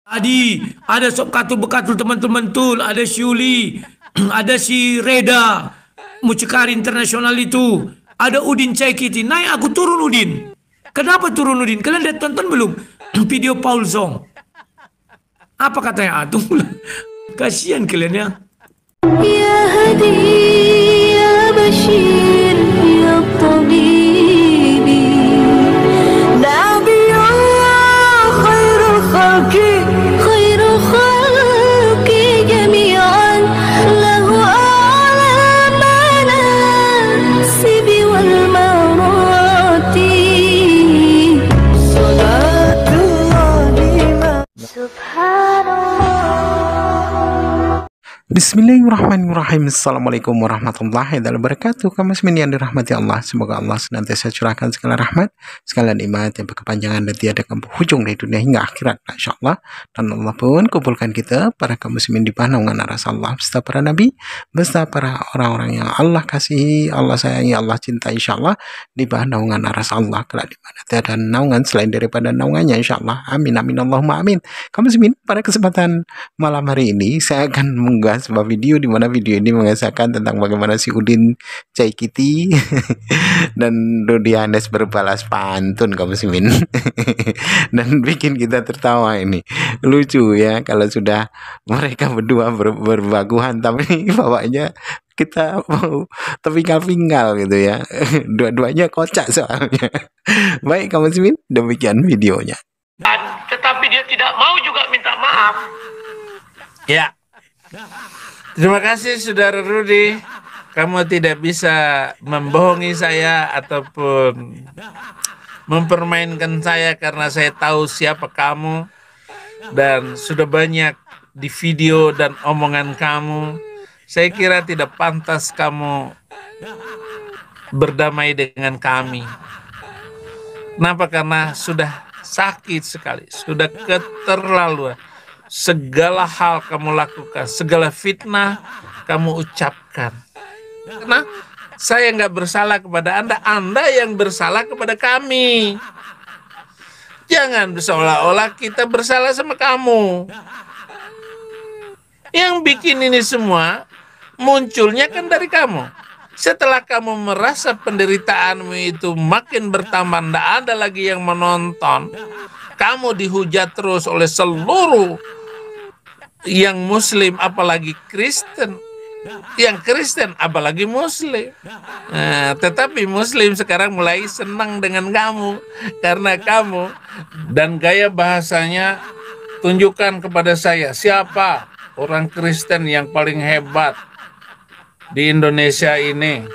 Adi, ada Sob Katul Bekatul teman-teman tul, ada Syuli, ada si Reda, mucikari internasional itu, ada Udin Caikiti. Naik aku turun Udin. Kenapa turun Udin? Kalian lihat tonton belum video Paul Zong? Apa katanya Atung? Kasihan kalian ya. Ya Hadi, ya Bashir, ya Tabibi, Nabiyullah khairul khalqi, khairul khalqi jami'an, lahu a'la manasibi wal marati, salatullah subhanallah. Bismillahirrahmanirrahim. Assalamualaikum warahmatullahi wabarakatuh. Kaum muslimin yang dirahmati Allah, semoga Allah senantiasa curahkan segala rahmat, segala nikmat yang berkepanjangan dan tiada hujung dari dunia hingga akhirat, insyaallah. Dan Allah pun kumpulkan kita para kaum muslimin di bawah naungan arasa Allah beserta para nabi, beserta para orang-orang yang Allah kasihi, Allah sayangi, Allah cintai, insyaallah, di bawah naungan arasa Allah kelak di mana tiada naungan selain daripada naungannya, insyaallah. Amin amin Allahumma amin. Kaum muslimin, pada kesempatan malam hari ini saya akan mengunggah sebuah video di mana video ini mengisahkan tentang bagaimana si Udin Caikiti dan Rudianes berbalas pantun, kaum muslimin. Dan bikin kita tertawa ini. Lucu ya kalau sudah mereka berdua berbaguhan, tapi bawahnya kita mau terpinggal-pinggal gitu ya. Dua-duanya kocak soalnya. Baik kaum muslimin, demikian videonya. Tetapi dia tidak mau juga minta maaf. Ya, terima kasih Saudara Rudi. Kamu tidak bisa membohongi saya ataupun mempermainkan saya karena saya tahu siapa kamu. Dan sudah banyak di video dan omongan kamu. Saya kira tidak pantas kamu berdamai dengan kami. Kenapa? Karena sudah sakit sekali, sudah keterlaluan. Segala hal kamu lakukan, segala fitnah kamu ucapkan. Karena saya nggak bersalah kepada Anda, Anda yang bersalah kepada kami. Jangan seolah-olah kita bersalah sama kamu. Yang bikin ini semua munculnya kan dari kamu. Setelah kamu merasa penderitaanmu itu makin bertambah, tidak ada lagi yang menonton, kamu dihujat terus oleh seluruh yang Muslim, apalagi Kristen. Yang Kristen, apalagi Muslim. Nah, tetapi Muslim sekarang mulai senang dengan kamu. Karena kamu dan gaya bahasanya tunjukkan kepada saya siapa orang Kristen yang paling hebat di Indonesia ini.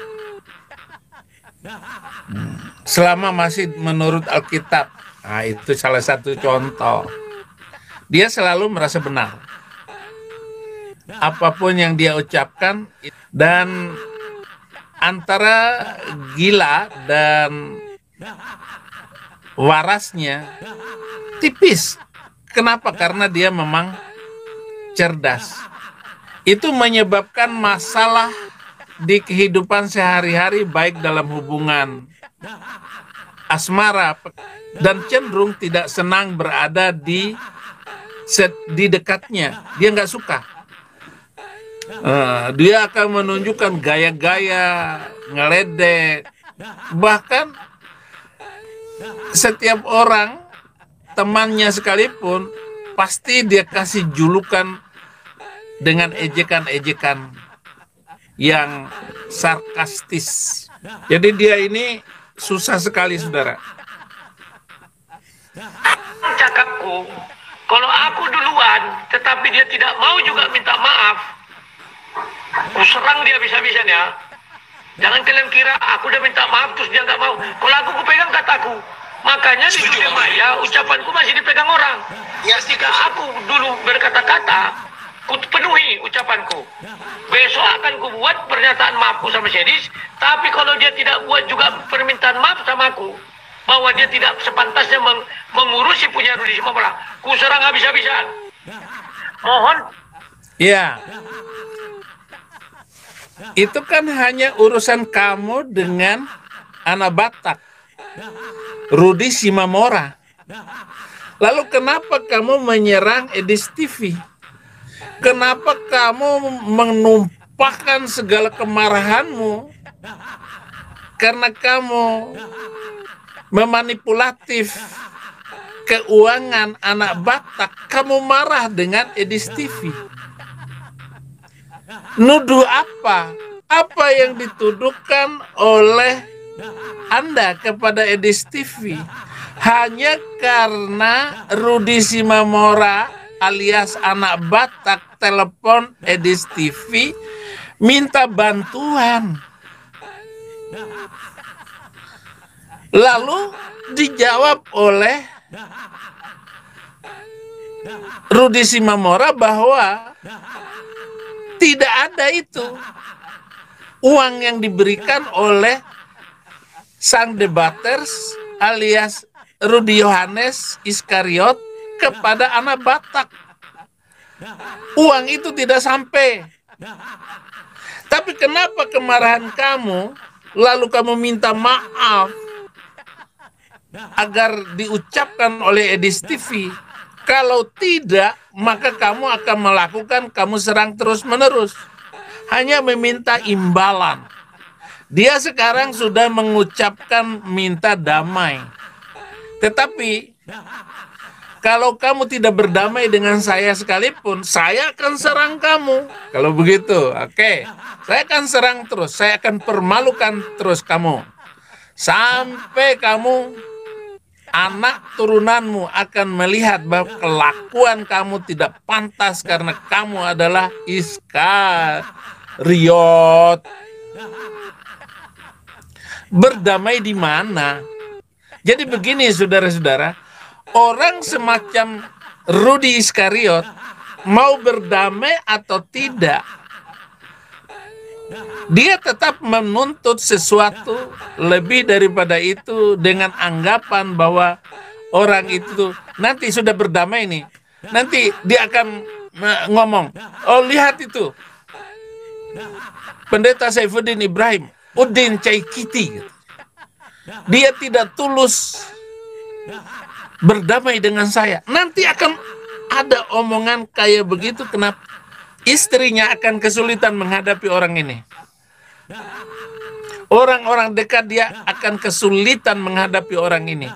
Selama masih menurut Alkitab. Nah, itu salah satu contoh. Dia selalu merasa benar. Apapun yang dia ucapkan, dan antara gila dan warasnya tipis. Kenapa? Karena dia memang cerdas. Itu menyebabkan masalah di kehidupan sehari-hari, baik dalam hubungan asmara, dan cenderung tidak senang berada di dekatnya. Dia nggak suka. Dia akan menunjukkan gaya-gaya ngeledek. Bahkan setiap orang, temannya sekalipun, pasti dia kasih julukan dengan ejekan-ejekan yang sarkastis. Jadi dia ini susah sekali, saudara. Cakapku, kalau aku duluan, tetapi dia tidak mau juga minta maaf, aku serang dia bisa-bisanya. Jangan kalian kira aku udah minta maaf terus dia nggak mau. Kalau aku pegang kataku, makanya di dunia maya ucapanku masih dipegang orang. Ketika aku dulu berkata-kata, ku penuhi ucapanku. Besok akan ku buat pernyataan maafku sama Sedis, tapi kalau dia tidak buat juga permintaan maaf sama aku, bahwa dia tidak sepantasnya mengurusi punya Rudi Simola, ku serang habis-habisan. Mohon. Ya. Itu kan hanya urusan kamu dengan anak Batak, Rudi Simamora. Lalu kenapa kamu menyerang Edis TV? Kenapa kamu menumpahkan segala kemarahanmu karena kamu memanipulatif keuangan anak Batak? Kamu marah dengan Edis TV. Nuduh apa? Apa yang dituduhkan oleh Anda kepada Edis TV? Hanya karena Rudi Simamora alias anak Batak telepon Edis TV minta bantuan. Lalu dijawab oleh Rudi Simamora bahwa tidak ada itu uang yang diberikan oleh sang debaters alias Rudi Yohanes Iskariot kepada anak Batak. Uang itu tidak sampai. Tapi kenapa kemarahan kamu, lalu kamu minta maaf agar diucapkan oleh Edis TV? Kalau tidak, maka kamu akan melakukan, kamu serang terus-menerus. Hanya meminta imbalan. Dia sekarang sudah mengucapkan minta damai. Tetapi kalau kamu tidak berdamai dengan saya sekalipun, saya akan serang kamu. Kalau begitu, oke. Saya akan serang terus, saya akan permalukan terus kamu. Sampai kamu, anak turunanmu akan melihat bahwa kelakuan kamu tidak pantas karena kamu adalah Iskariot. Berdamai di mana? Jadi begini saudara-saudara, orang semacam Rudi Iskariot mau berdamai atau tidak, dia tetap menuntut sesuatu lebih daripada itu dengan anggapan bahwa orang itu nanti sudah berdamai nih. Nanti dia akan ngomong, oh lihat itu, Pendeta Saifuddin Ibrahim, Udin Caikiti. Dia tidak tulus berdamai dengan saya. Nanti akan ada omongan kayak begitu. Kenapa? Istrinya akan kesulitan menghadapi orang ini. Orang-orang dekat dia akan kesulitan menghadapi orang ini.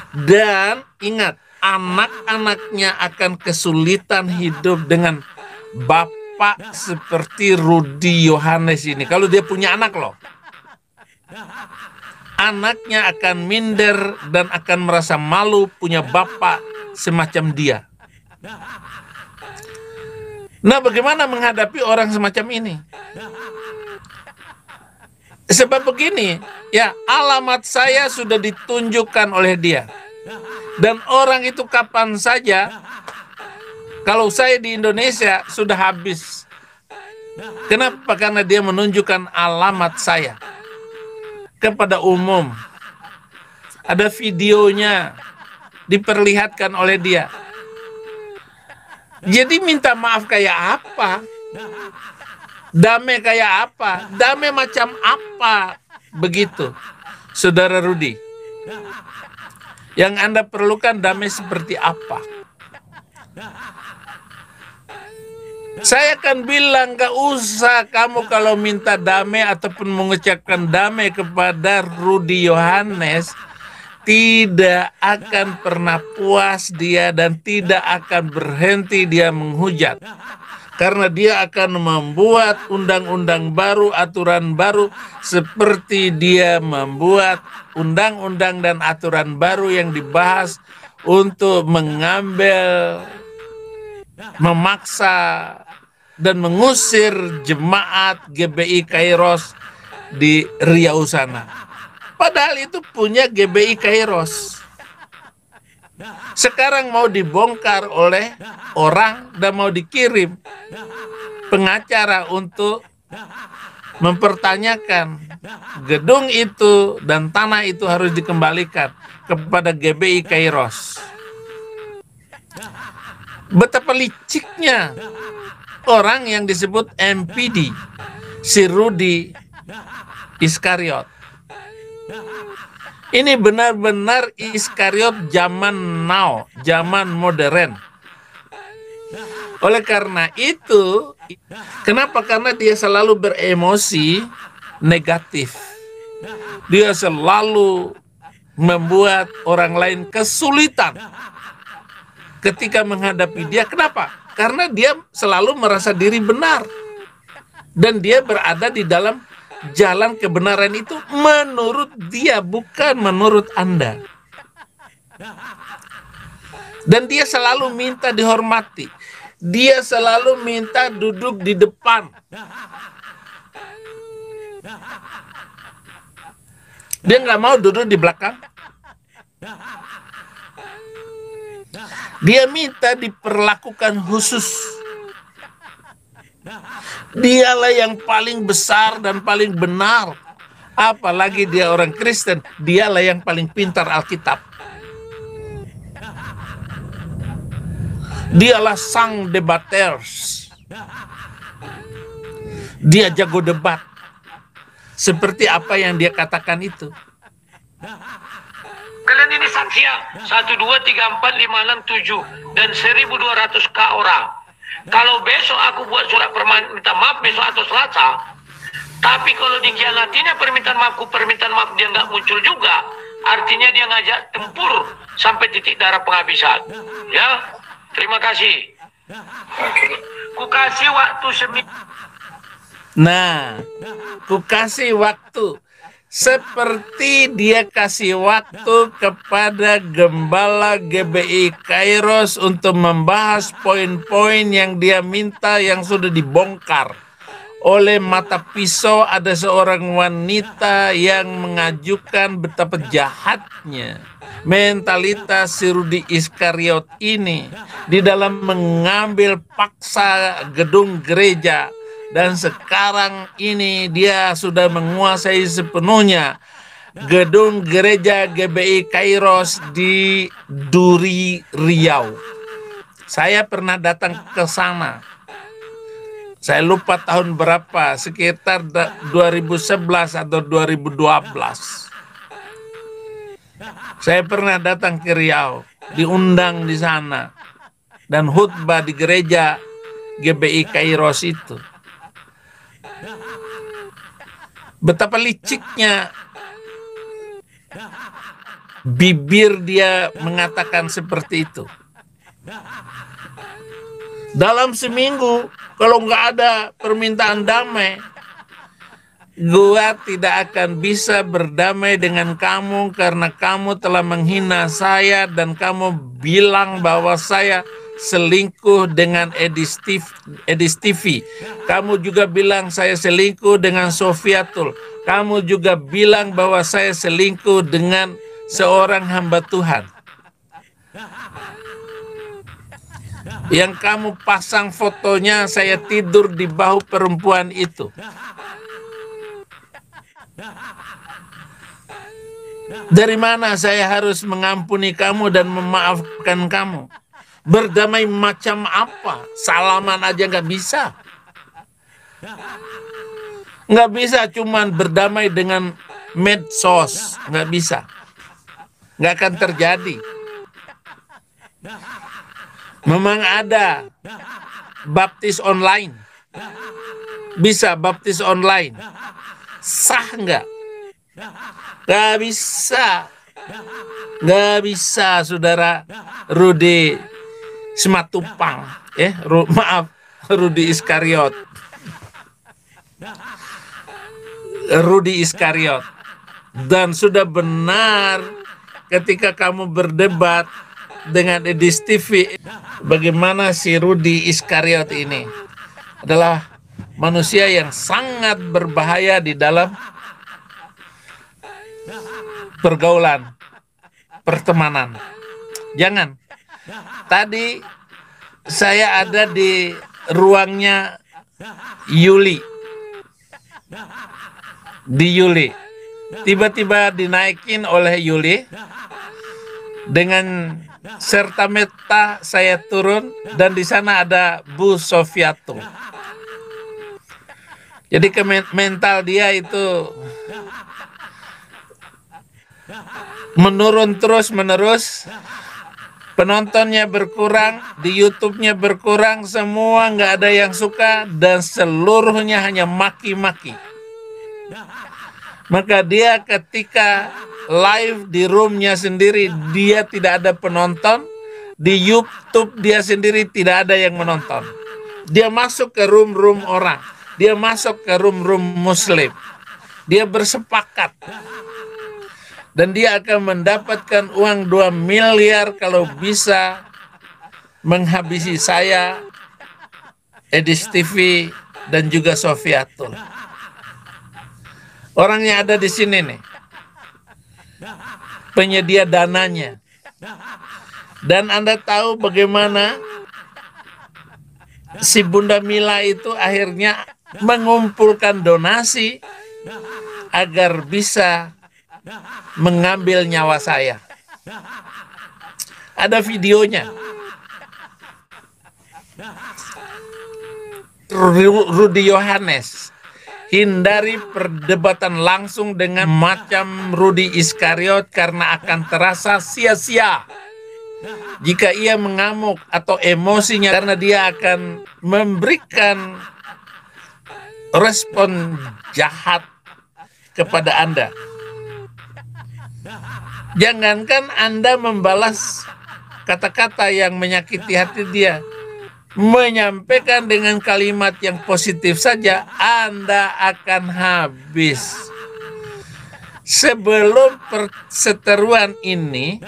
Dan ingat, anak-anaknya akan kesulitan hidup dengan bapak seperti Rudi Yohanes ini. Kalau dia punya anak loh. Anaknya akan minder dan akan merasa malu punya bapak semacam dia. Nah, bagaimana menghadapi orang semacam ini? Sebab begini, ya, alamat saya sudah ditunjukkan oleh dia. Dan orang itu kapan saja, kalau saya di Indonesia sudah habis. Kenapa? Karena dia menunjukkan alamat saya kepada umum. Ada videonya diperlihatkan oleh dia. Jadi minta maaf kayak apa? Damai kayak apa? Damai macam apa? Begitu, Saudara Rudi. Yang Anda perlukan damai seperti apa? Saya akan bilang, gak usah kamu kalau minta damai ataupun mengucapkan damai kepada Rudi Yohanes, tidak akan pernah puas dia dan tidak akan berhenti dia menghujat. Karena dia akan membuat undang-undang baru, aturan baru, seperti dia membuat undang-undang dan aturan baru yang dibahas untuk mengambil, memaksa, dan mengusir jemaat GBI Kairos di Riau sana. Padahal itu punya GBI Kairos. Sekarang mau dibongkar oleh orang dan mau dikirim pengacara untuk mempertanyakan gedung itu dan tanah itu harus dikembalikan kepada GBI Kairos. Betapa liciknya orang yang disebut MPD, si Rudi Iskariot. Ini benar-benar Iskariot zaman now, zaman modern. Oleh karena itu, kenapa? Karena dia selalu beremosi negatif. Dia selalu membuat orang lain kesulitan ketika menghadapi dia. Kenapa? Karena dia selalu merasa diri benar. Dan dia berada di dalam jalan kebenaran itu menurut dia, bukan menurut Anda. Dan dia selalu minta dihormati. Dia selalu minta duduk di depan. Dia nggak mau duduk di belakang. Dia minta diperlakukan khusus. Dialah yang paling besar dan paling benar. Apalagi dia orang Kristen, dialah yang paling pintar Alkitab. Dialah sang debaters. Dia jago debat. Seperti apa yang dia katakan itu. Kalian ini saksi ya. 1, 2, 3, 4, 5, 6, 7. Dan 1.200 orang. Kalau besok aku buat surat permintaan maaf besok atau Selasa. Tapi kalau dikhianatinya permintaan maaf dia nggak muncul juga. Artinya dia ngajak tempur sampai titik darah penghabisan. Ya. Terima kasih. Ku kasih waktu seminggu. Nah, ku kasih waktu. Seperti dia kasih waktu kepada Gembala GBI Kairos untuk membahas poin-poin yang dia minta yang sudah dibongkar. Oleh mata pisau ada seorang wanita yang mengajukan betapa jahatnya mentalitas si Rudi Iskariot ini di dalam mengambil paksa gedung gereja. Dan sekarang ini dia sudah menguasai sepenuhnya gedung gereja GBI Kairos di Duri, Riau. Saya pernah datang ke sana. Saya lupa tahun berapa, sekitar 2011 atau 2012. Saya pernah datang ke Riau, diundang di sana, dan khutbah di gereja GBI Kairos itu. Betapa liciknya bibir dia mengatakan seperti itu. Dalam seminggu, kalau nggak ada permintaan damai, gua tidak akan bisa berdamai dengan kamu karena kamu telah menghina saya dan kamu bilang bahwa saya selingkuh dengan Edis TV. Kamu juga bilang saya selingkuh dengan Sofiatul. Kamu juga bilang bahwa saya selingkuh dengan seorang hamba Tuhan. Yang kamu pasang fotonya saya tidur di bahu perempuan itu. Dari mana saya harus mengampuni kamu dan memaafkan kamu? Berdamai macam apa? Salaman aja nggak bisa. Nggak bisa cuman berdamai dengan medsos. Nggak bisa. Nggak akan terjadi. Memang ada baptis online. Bisa baptis online. Sah nggak? Nggak bisa. Nggak bisa, Saudara Rudi Simatupang. Maaf, Rudi Iskariot. Rudi Iskariot. Dan sudah benar ketika kamu berdebat dengan Edis TV, bagaimana si Rudi Iskariot ini adalah manusia yang sangat berbahaya di dalam pergaulan, pertemanan. Jangan. Tadi saya ada di ruangnya Yuli. Di Yuli. Tiba-tiba dinaikin oleh Yuli. Dengan serta merta saya turun dan di sana ada Bu Sofiatul. Jadi mental dia itu menurun terus-menerus, penontonnya berkurang, di YouTube-nya berkurang, semua nggak ada yang suka, dan seluruhnya hanya maki-maki. Maka dia ketika live di roomnya sendiri, dia tidak ada penonton, di YouTube dia sendiri tidak ada yang menonton. Dia masuk ke room-room orang, dia masuk ke room-room muslim, dia bersepakat, dan dia akan mendapatkan uang 2 miliar kalau bisa menghabisi saya, Edis TV, dan juga Sofiatul. Orangnya ada di sini nih, penyedia dananya. Dan Anda tahu bagaimana si Bunda Mila itu akhirnya mengumpulkan donasi agar bisa mengambil nyawa saya. Ada videonya. Rudy Yohanes, hindari perdebatan langsung dengan macam Rudy Iskariot karena akan terasa sia-sia jika ia mengamuk atau emosinya, karena dia akan memberikan respon jahat kepada Anda. Jangankan Anda membalas kata-kata yang menyakiti hati dia, menyampaikan dengan kalimat yang positif saja, Anda akan habis. Sebelum perseteruan ini,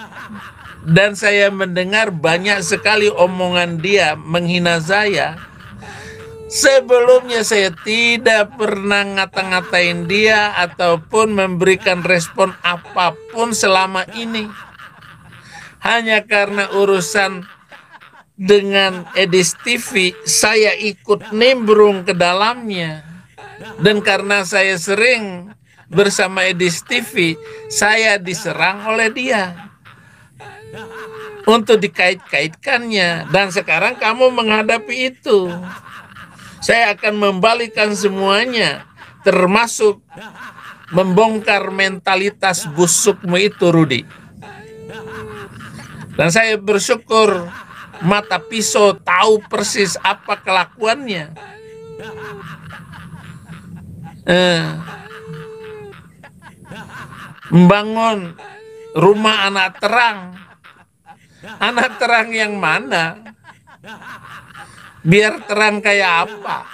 dan saya mendengar banyak sekali omongan dia menghina saya, sebelumnya saya tidak pernah ngata-ngatain dia ataupun memberikan respon apapun selama ini. Hanya karena urusan dengan Edis TV, saya ikut nimbrung ke dalamnya. Dan karena saya sering bersama Edis TV, saya diserang oleh dia untuk dikait-kaitkannya. Dan sekarang kamu menghadapi itu. Saya akan membalikan semuanya, termasuk membongkar mentalitas busukmu itu, Rudy. Dan saya bersyukur mata pisau tahu persis apa kelakuannya. Membangun rumah anak terang. Anak terang yang mana? Biar terang kayak apa?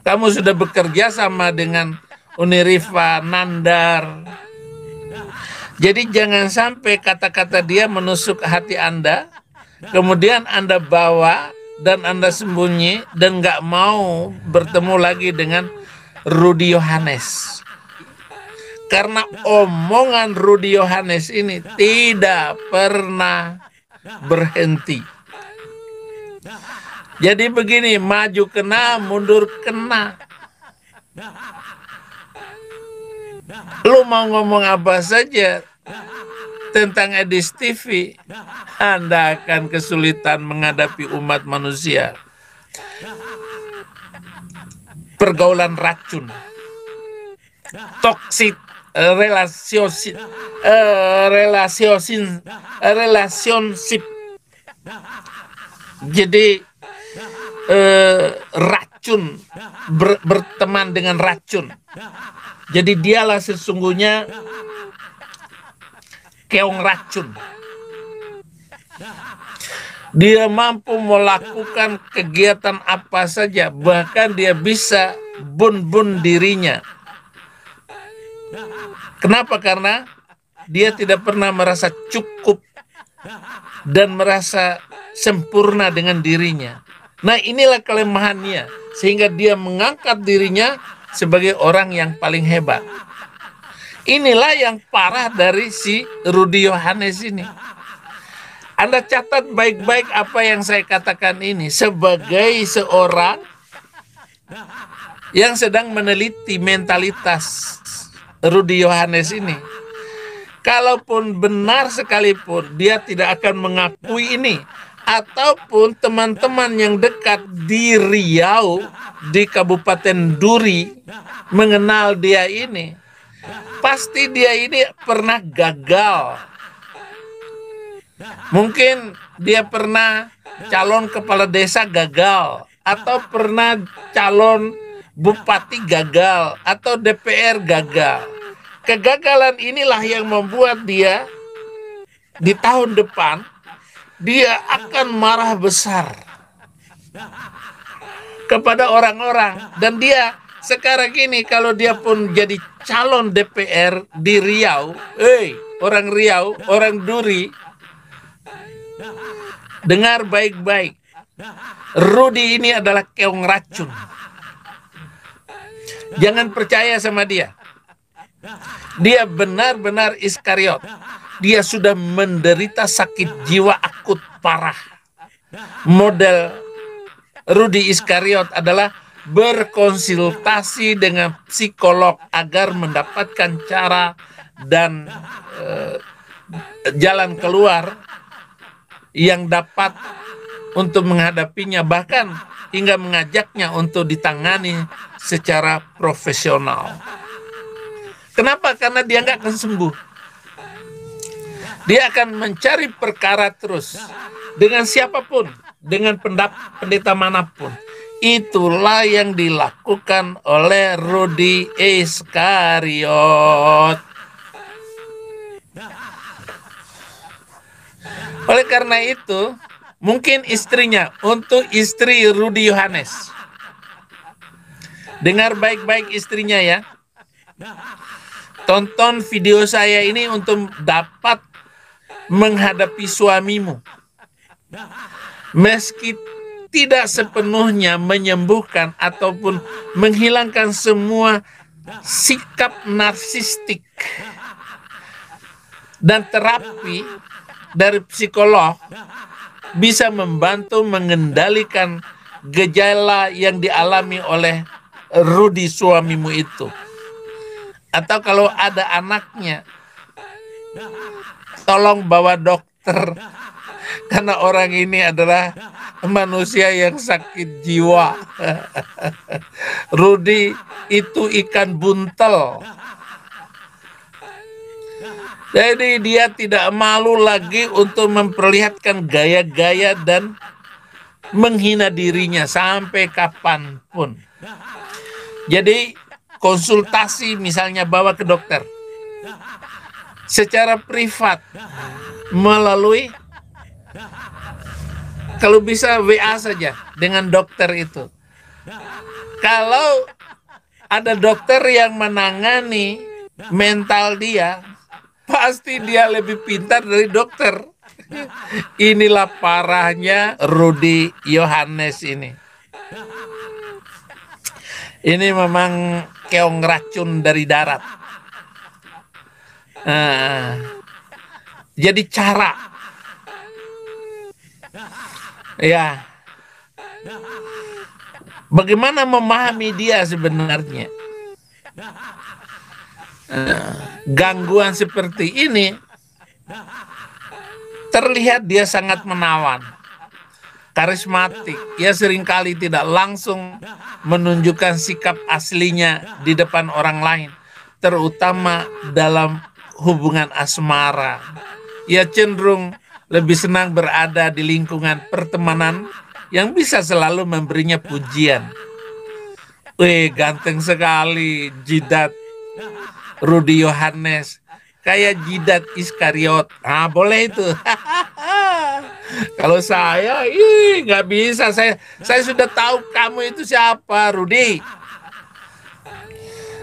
Kamu sudah bekerja sama dengan Unirifa, Nandar. Jadi jangan sampai kata-kata dia menusuk hati Anda, kemudian Anda bawa dan Anda sembunyi dan nggak mau bertemu lagi dengan Rudy Yohanes. Karena omongan Rudy Yohanes ini tidak pernah berhenti. Jadi begini, maju kena, mundur kena. Lu mau ngomong apa saja tentang Edis TV, Anda akan kesulitan menghadapi umat manusia. Pergaulan racun, toksik, relationship. Jadi racun, berteman dengan racun. Jadi dialah sesungguhnya keong racun. Dia mampu melakukan kegiatan apa saja, bahkan dia bisa bun-bun dirinya. Kenapa? Karena dia tidak pernah merasa cukup dan merasa sempurna dengan dirinya. Nah, inilah kelemahannya, sehingga dia mengangkat dirinya sebagai orang yang paling hebat. Inilah yang parah dari si Rudy Yohanes ini. Anda catat baik-baik apa yang saya katakan ini sebagai seorang yang sedang meneliti mentalitas Rudy Yohanes ini. Kalaupun benar sekalipun, dia tidak akan mengakui ini. Ataupun teman-teman yang dekat di Riau, di Kabupaten Duri, mengenal dia ini. pasti dia ini pernah gagal. Mungkin dia pernah calon kepala desa gagal, atau pernah calon bupati gagal, atau DPR gagal. Kegagalan inilah yang membuat dia di tahun depan dia akan marah besar kepada orang-orang. Dan dia sekarang ini kalau dia pun jadi calon DPR di Riau, orang Riau, orang Duri, dengar baik-baik, Rudi ini adalah keong racun. Jangan percaya sama dia. Dia benar-benar Iskariot. Dia sudah menderita sakit jiwa akut parah. Model Rudi Iskariot adalah berkonsultasi dengan psikolog agar mendapatkan cara dan jalan keluar yang dapat untuk menghadapinya, bahkan hingga mengajaknya untuk ditangani secara profesional. Kenapa? Karena dia nggak akan sembuh. Dia akan mencari perkara terus dengan siapapun, dengan pendeta manapun. Itulah yang dilakukan oleh Rudi Iskariot. Oleh karena itu, mungkin istrinya, untuk istri Rudi Yohanes, dengar baik-baik istrinya ya. Tonton video saya ini untuk dapat menghadapi suamimu. Meski tidak sepenuhnya menyembuhkan ataupun menghilangkan semua sikap narsistik, dan terapi dari psikolog bisa membantu mengendalikan gejala yang dialami oleh Rudi suamimu itu. Atau kalau ada anaknya, tolong bawa dokter, karena orang ini adalah manusia yang sakit jiwa. Rudi itu ikan buntel. Jadi dia tidak malu lagi untuk memperlihatkan gaya-gaya dan menghina dirinya sampai kapanpun. Jadi konsultasi misalnya bawa ke dokter secara privat melalui, kalau bisa WA saja dengan dokter itu. Kalau ada dokter yang menangani mental dia, pasti dia lebih pintar dari dokter. Inilah parahnya Rudi Yohanes ini. Ini memang keong racun dari darat. Jadi cara, ya, bagaimana memahami dia sebenarnya? Gangguan seperti ini terlihat dia sangat menawan, karismatik. Ia seringkali tidak langsung menunjukkan sikap aslinya di depan orang lain, terutama dalam hubungan asmara. Ia cenderung lebih senang berada di lingkungan pertemanan yang bisa selalu memberinya pujian. Wih, ganteng sekali jidat Rudi Yohanes, kayak jidat Iskariot. Boleh itu. Kalau saya, nggak bisa. Saya sudah tahu kamu itu siapa, Rudi.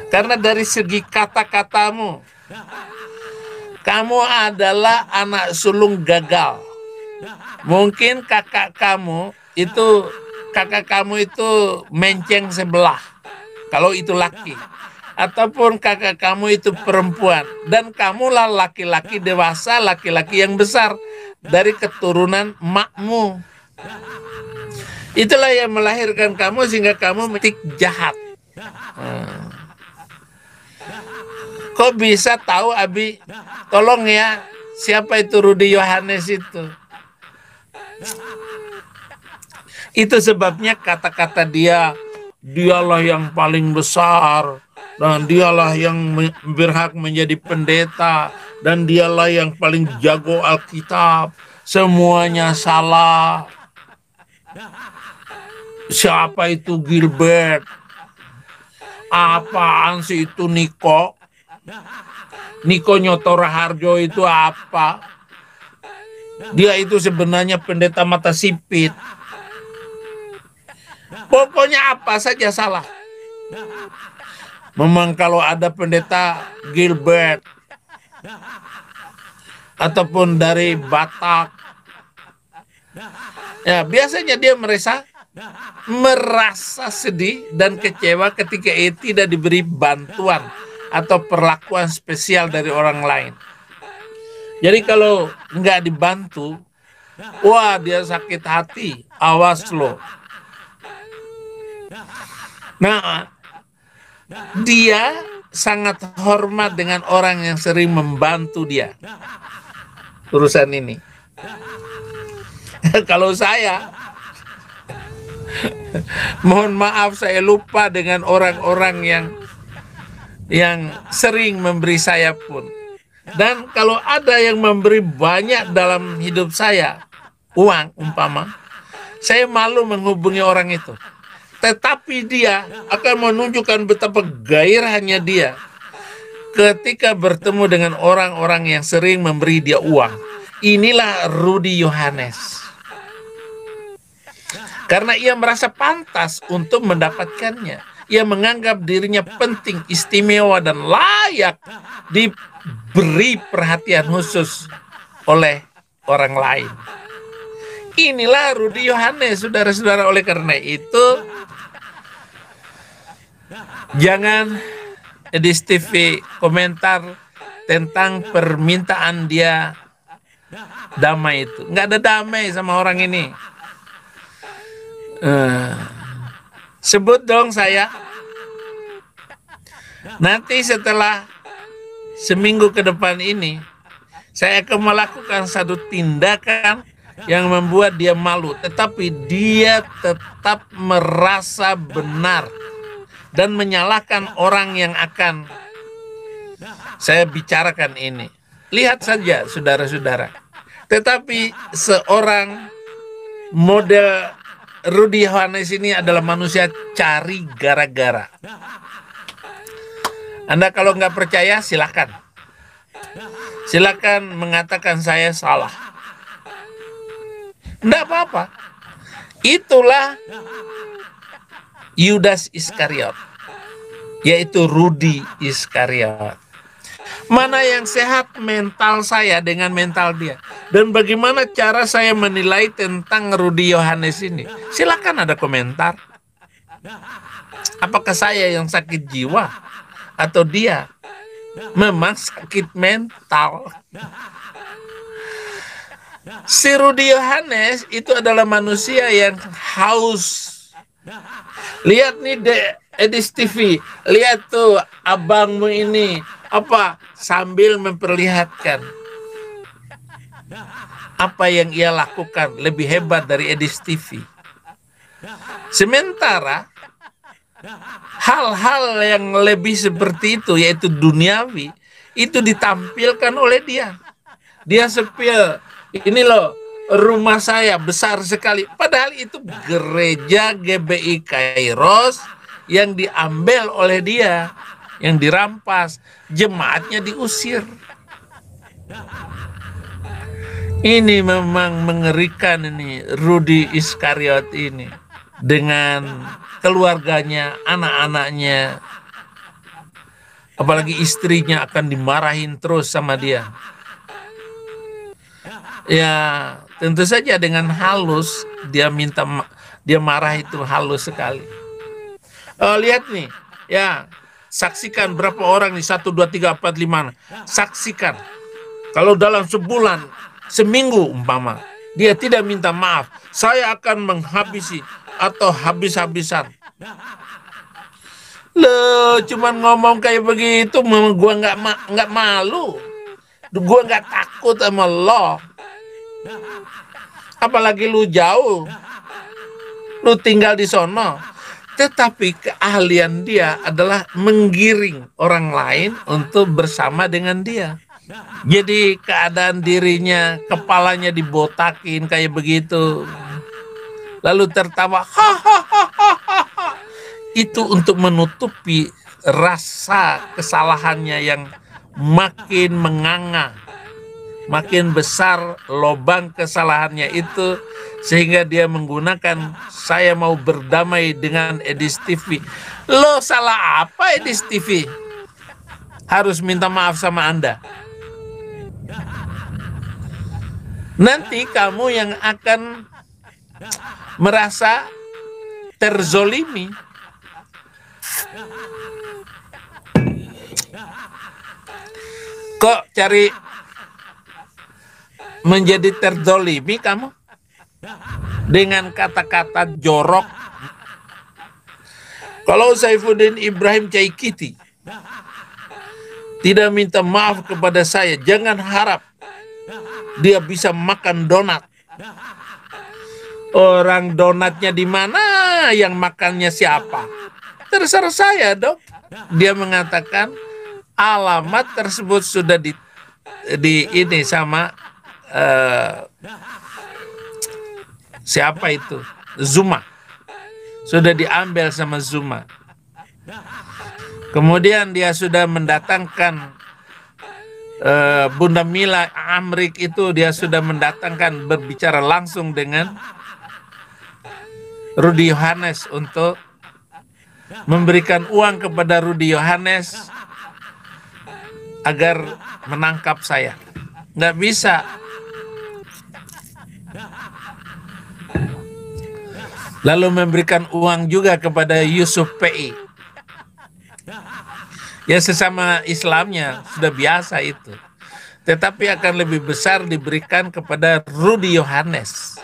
Karena dari segi kata-katamu, kamu adalah anak sulung gagal. Mungkin kakak kamu itu menceng sebelah, kalau itu laki. Ataupun kakak kamu itu perempuan, dan kamulah laki-laki dewasa, laki-laki yang besar dari keturunan makmu. Itulah yang melahirkan kamu sehingga kamu metik jahat. Kok bisa tahu, Abi? Tolong ya, siapa itu Rudi Yohanes itu? Itu sebabnya kata-kata dialah yang paling besar, dan dialah yang berhak menjadi pendeta, dan dialah yang paling jago Alkitab, semuanya salah. Siapa itu Gilbert? Apaan sih itu Niko? Niko Nyoto Raharjo itu apa? Dia itu sebenarnya pendeta mata sipit. Pokoknya apa saja salah. Memang kalau ada pendeta Gilbert ataupun dari Batak, ya biasanya dia merasa sedih dan kecewa ketika ia tidak diberi bantuan atau perlakuan spesial dari orang lain. Jadi kalau nggak dibantu, wah dia sakit hati, awas lo. Nah, dia sangat hormat dengan orang yang sering membantu dia urusan ini. Kalau saya, mohon maaf, saya lupa dengan orang-orang yang sering memberi saya pun. Dan kalau ada yang memberi banyak dalam hidup saya, uang umpama, saya malu menghubungi orang itu. Tetapi dia akan menunjukkan betapa gairahnya dia ketika bertemu dengan orang-orang yang sering memberi dia uang. Inilah Rudy Yohanes. Karena ia merasa pantas untuk mendapatkannya. Ia menganggap dirinya penting, istimewa, dan layak diberi perhatian khusus oleh orang lain. Inilah Rudy Yohanes, saudara-saudara. Oleh karena itu, jangan di TV komentar tentang permintaan dia damai itu. Nggak ada damai sama orang ini. Sebut dong saya. Nanti setelah seminggu ke depan ini, saya akan melakukan satu tindakan yang membuat dia malu, tetapi dia tetap merasa benar dan menyalahkan orang yang akan saya bicarakan ini. Lihat saja, saudara-saudara. Tetapi seorang model Rudy Yohanes ini adalah manusia cari gara-gara. Anda kalau nggak percaya, silakan. Silakan mengatakan saya salah. Nggak apa-apa. Itulah Yudas Iskariot, yaitu Rudy Iskariot. Mana yang sehat mental saya dengan mental dia, dan bagaimana cara saya menilai tentang Rudy Yohanes ini? Silakan ada komentar. Apakah saya yang sakit jiwa atau dia memang sakit mental? Si Rudy Yohanes itu adalah manusia yang haus. Lihat nih Edis TV, lihat tuh abangmu ini sambil memperlihatkan apa yang ia lakukan lebih hebat dari Edis TV. Sementara hal-hal yang lebih seperti itu, yaitu duniawi, itu ditampilkan oleh dia. Dia sepil, ini loh rumah saya besar sekali. Padahal itu gereja GBI Kairos yang diambil oleh dia, yang dirampas, jemaatnya diusir. Ini memang mengerikan ini Rudy Iskariot ini, dengan keluarganya, anak-anaknya, apalagi istrinya akan dimarahin terus sama dia. Ya, tentu saja dengan halus dia marah itu halus sekali. Lihat nih, ya, saksikan berapa orang nih, 1, 2, 3, 4, 5. Saksikan. Kalau dalam sebulan, seminggu umpama, dia tidak minta maaf, saya akan menghabisi atau habis-habisan. Loh, cuman ngomong kayak begitu, memang gua nggak malu. Gua nggak takut sama lo. Apalagi lu jauh, lu tinggal di sono. Tetapi keahlian dia adalah menggiring orang lain untuk bersama dengan dia. Jadi keadaan dirinya, kepalanya dibotakin kayak begitu. Lalu tertawa, hahaha. Itu untuk menutupi rasa kesalahannya yang makin menganga. Makin besar lubang kesalahannya itu, sehingga dia menggunakan saya mau berdamai dengan Edis TV. Lo salah apa Edis TV? Harus minta maaf sama Anda. Nanti kamu yang akan merasa terzolimi. Kok cari menjadi terzolimi kamu? Dengan kata-kata jorok. Kalau Saifuddin Ibrahim Caikiti tidak minta maaf kepada saya, jangan harap dia bisa makan donat. Orang donatnya di mana, yang makannya siapa? Terserah saya dong. Dia mengatakan alamat tersebut sudah di ini sama siapa itu? Zuma. Sudah diambil sama Zuma. Kemudian dia sudah mendatangkan Bunda Mila Amrik itu, dia sudah mendatangkan berbicara langsung dengan Rudy Yohanes untuk memberikan uang kepada Rudy Yohanes agar menangkap saya. Nggak bisa. Lalu memberikan uang juga kepada Yusuf PI. Ya sesama Islamnya sudah biasa itu. Tetapi akan lebih besar diberikan kepada Rudy Yohanes.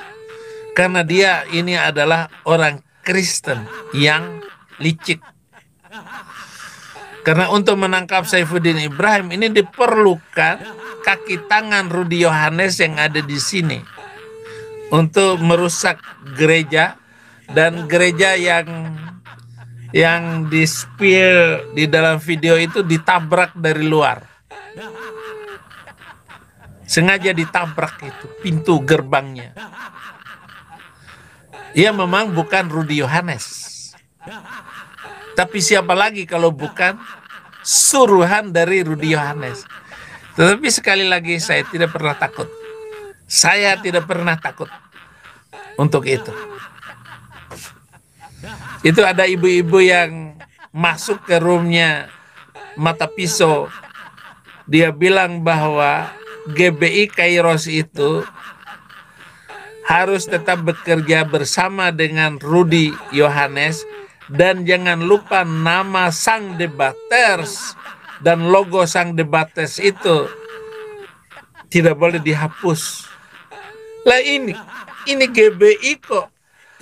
Karena dia ini adalah orang Kristen yang licik. Karena untuk menangkap Saifuddin Ibrahim ini diperlukan kaki tangan Rudy Yohanes yang ada di sini untuk merusak gereja, dan gereja yang di-spill di dalam video itu ditabrak dari luar. Sengaja ditabrak itu pintu gerbangnya. Ia memang bukan Rudy Yohanes. Tapi siapa lagi kalau bukan suruhan dari Rudy Yohanes. Tetapi sekali lagi saya tidak pernah takut. Saya tidak pernah takut untuk itu. Itu ada ibu-ibu yang masuk ke roomnya Mata Pisau. Dia bilang bahwa GBI Kairos itu harus tetap bekerja bersama dengan Rudy Yohanes, dan jangan lupa nama sang debaters dan logo sang debaters itu tidak boleh dihapus. Lah ini GBI kok,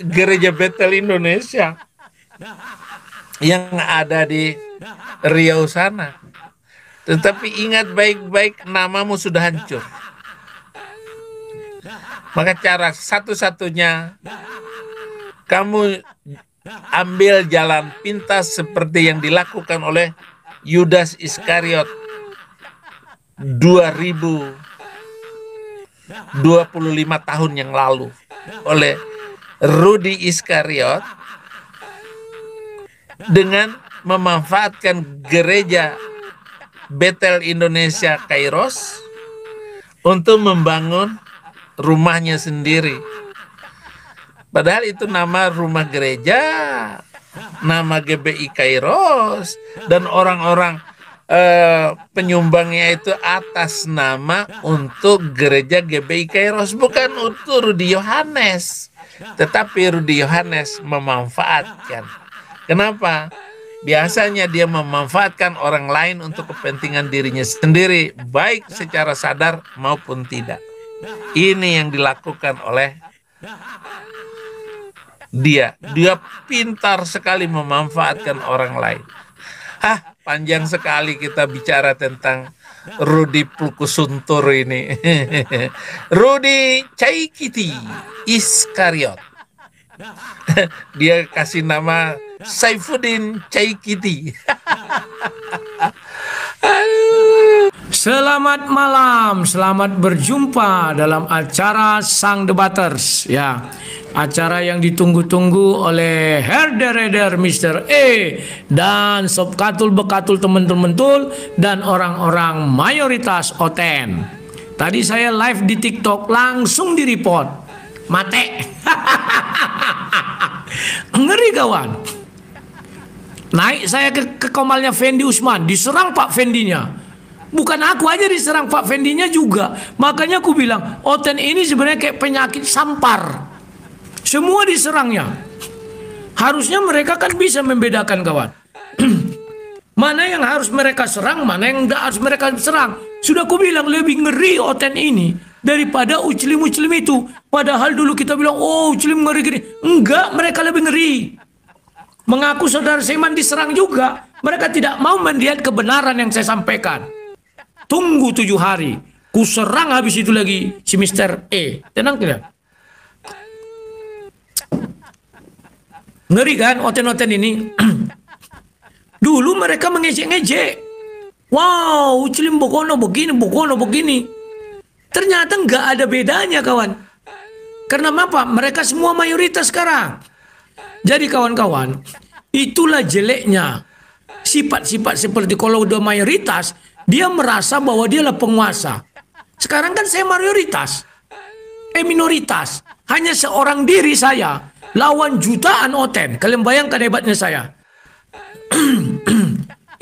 Gereja Bethel Indonesia yang ada di Riau sana. Tetapi ingat baik-baik, namamu sudah hancur. Maka cara satu-satunya kamu ambil jalan pintas seperti yang dilakukan oleh Yudas Iskariot 2025 tahun yang lalu, oleh Rudy Iskariot, dengan memanfaatkan gereja Bethel Indonesia Kairos untuk membangun rumahnya sendiri. Padahal itu nama rumah gereja, nama GBI Kairos, dan orang-orang penyumbangnya itu atas nama untuk gereja GBI Kairos, bukan untuk Rudy Yohanes. Tetapi Rudy Yohanes memanfaatkan. Kenapa? Biasanya dia memanfaatkan orang lain untuk kepentingan dirinya sendiri, baik secara sadar maupun tidak. Ini yang dilakukan oleh dia. Dia pintar sekali memanfaatkan orang lain. Panjang sekali kita bicara tentang Rudy Pulkusuntur ini. Rudy Caikiti Iskariot. Dia kasih nama Saifuddin Caikiti. Selamat malam, selamat berjumpa dalam acara Sang Debaters, ya. Acara yang ditunggu-tunggu oleh herder-herder Mr. E dan Sob Katul Bekatul teman-teman tul dan orang-orang mayoritas Oten. Tadi saya live di TikTok langsung di report. Mate. Ngeri kawan. Naik saya ke komalnya Fendi Usman, diserang Pak Fendinya. Bukan aku aja diserang, Pak Fendinya juga. Makanya aku bilang, Oten ini sebenarnya kayak penyakit sampar. Semua diserangnya. Harusnya mereka kan bisa membedakan kawan. Mana yang harus mereka serang, mana yang tidak harus mereka serang. Sudah aku bilang lebih ngeri Oten ini daripada Uclim-Uclim itu. Padahal dulu kita bilang, oh Uclim ngeri-ngeri. Enggak, mereka lebih ngeri. Mengaku saudara Saiman diserang juga. Mereka tidak mau melihat kebenaran yang saya sampaikan. Tunggu 7 hari. Ku serang habis itu lagi si Mr. E. Tenang tidak? Ngeri kan Oten-Oten ini. Dulu mereka mengejek-ngejek. Wow, Uclim Bokono begini. Ternyata nggak ada bedanya kawan. Karena apa? Mereka semua mayoritas sekarang. Jadi kawan-kawan, itulah jeleknya. Sifat-sifat seperti kalau udah mayoritas, dia merasa bahwa dia adalah penguasa. Sekarang kan saya mayoritas. Minoritas. Hanya seorang diri saya. Lawan jutaan Oten. Kalian bayangkan hebatnya saya.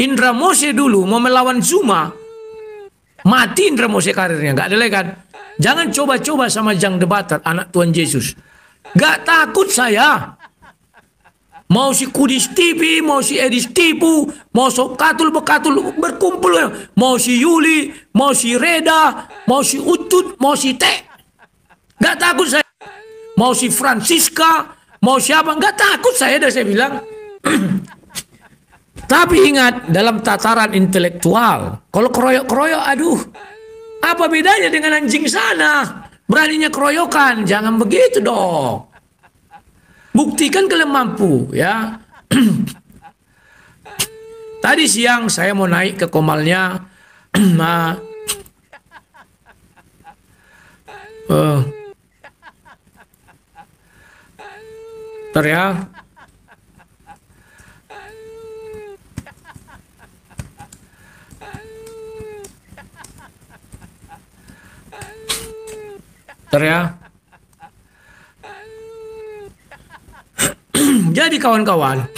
Indra Mose dulu mau melawan Zuma. Mati Indra Mose karirnya. Gak ada lagi kan. Jangan coba-coba sama Jang Debater. Anak Tuhan Yesus. Gak takut saya. Mau si Kudis TV, mau si Edis Tipu, mau Sob Katul Bekatul berkumpul. Mau si Yuli, mau si Reda, mau si Utut, mau si T. Gak takut saya. Mau si Francisca, mau siapa, gak takut saya. Dah saya bilang. Tapi ingat, dalam tataran intelektual, kalau keroyok-keroyok, aduh, apa bedanya dengan anjing sana? Beraninya keroyokan, jangan begitu dong. Buktikan kalian mampu, ya. Tadi siang saya mau naik ke komalnya. Bentar ya. Bentar ya. Jadi kawan-kawan,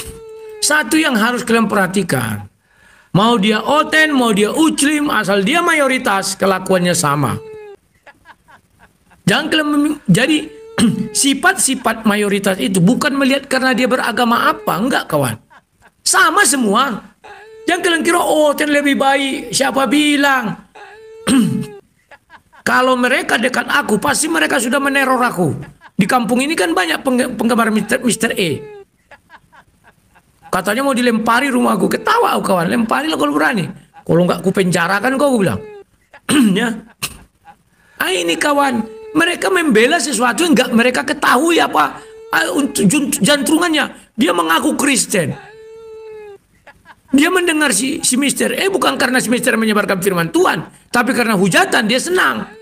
satu yang harus kalian perhatikan. Mau dia Oten, mau dia Uclim, asal dia mayoritas, kelakuannya sama. Jangan kalian jadi sifat-sifat mayoritas itu bukan melihat karena dia beragama apa, enggak kawan. Sama semua. Jangan kalian kira Oten lebih baik, siapa bilang? Kalau mereka dekat aku, pasti mereka sudah meneror aku. Di kampung ini kan banyak penggemar Mr. E. Katanya mau dilempari rumahku. Ketawa aku kawan. Lempari lah kalau berani. Kalau nggak ku penjarakan kau bilang. Ya. Ini kawan. Mereka membela sesuatu yang nggak mereka ketahui apa jantrungannya. Dia mengaku Kristen. Dia mendengar si Mr. E bukan karena si Mr. menyebarkan firman Tuhan. Tapi karena hujatan dia senang.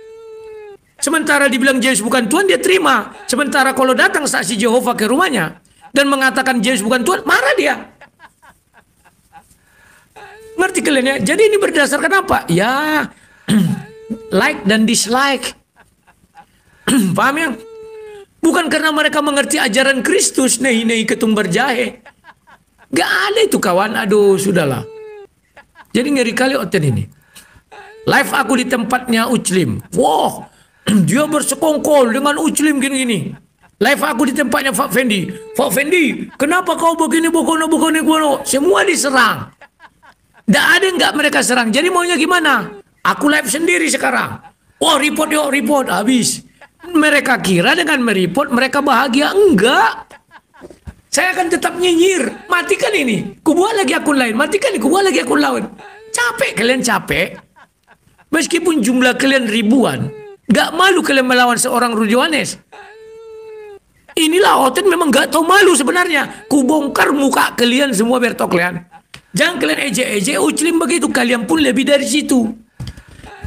Sementara dibilang Yesus bukan Tuhan dia terima. Sementara kalau datang saksi Jehovah ke rumahnya dan mengatakan Yesus bukan Tuhan, marah dia. Ngerti kalian ya? Jadi ini berdasarkan apa? Ya, like dan dislike. Paham ya? Bukan karena mereka mengerti ajaran Kristus, nehi-nehi ketumbar jahe. Gak ada itu kawan. Aduh, sudahlah. Jadi ngeri kali Oten ini. Live aku di tempatnya Uclim. Wow, dia bersekongkol dengan Uclim gini-gini. Live aku di tempatnya Pak Fendi. Pak Fendi, kenapa kau begini, bokono. Semua diserang. Tidak ada yang nggak mereka serang. Jadi maunya gimana? Aku live sendiri sekarang. Oh, report. Habis. Mereka kira dengan mereport mereka bahagia. Enggak. Saya akan tetap nyinyir. Matikan ini. Kubuat lagi akun lain. Matikan ini. Kubuat lagi akun lain. Capek kalian capek. Meskipun jumlah kalian ribuan. Gak malu kalian melawan seorang Rudy Yohanes. Inilah Oten memang gak tahu malu sebenarnya. Ku bongkar muka kalian semua biar tahu kalian. Jangan kalian ejek-ejek Uclim begitu. Kalian pun lebih dari situ.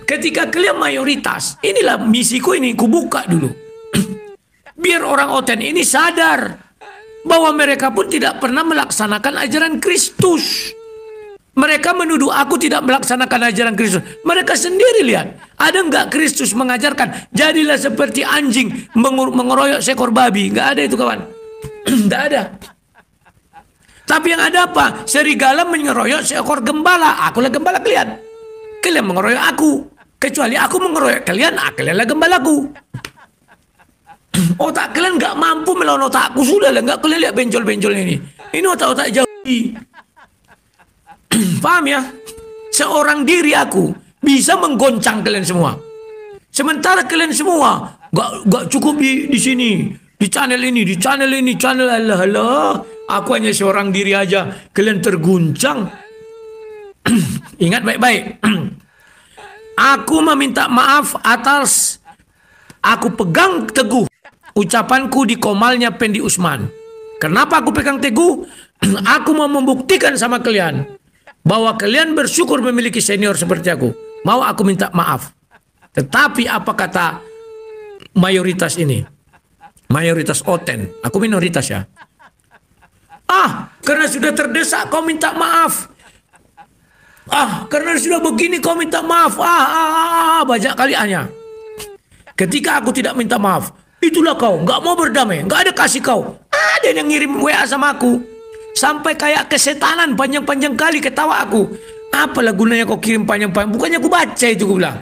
Ketika kalian mayoritas, inilah misiku ini. Ku buka dulu. Biar orang Oten ini sadar bahwa mereka pun tidak pernah melaksanakan ajaran Kristus. Mereka menuduh aku tidak melaksanakan ajaran Kristus. Mereka sendiri lihat. Ada nggak Kristus mengajarkan jadilah seperti anjing mengeroyok seekor babi? Nggak ada itu kawan. Nggak ada. Tapi yang ada apa? Serigala mengeroyok seekor gembala. Akulah gembala kalian. Kalian mengeroyok aku. Kecuali aku mengeroyok kalian, kalianlah gembalaku. Otak kalian nggak mampu melawan otakku. Sudah lah, nggak kalian lihat benjol-benjolnya ini. Ini otak-otak Yahudi. Paham ya? Seorang diri aku bisa menggoncang kalian semua. Sementara kalian semua gak cukup di sini, di channel ini, channel Allah. Aku hanya seorang diri aja, kalian terguncang. Ingat baik-baik. Aku meminta maaf atas aku pegang teguh ucapanku di komalnya Pendi Usman. Kenapa aku pegang teguh? Aku mau membuktikan sama kalian bahwa kalian bersyukur memiliki senior seperti aku. Mau aku minta maaf. Tetapi apa kata mayoritas ini? Mayoritas Oten. Aku minoritas ya. Karena sudah terdesak kau minta maaf. Karena sudah begini kau minta maaf. Banyak kali hanya. Ketika aku tidak minta maaf, itulah kau. Gak mau berdamai. Gak ada kasih kau. Ada yang ngirim WA sama aku. Sampai kayak kesetanan panjang-panjang kali ketawa aku. Apalah gunanya kau kirim panjang-panjang? Bukannya aku baca itu, aku bilang.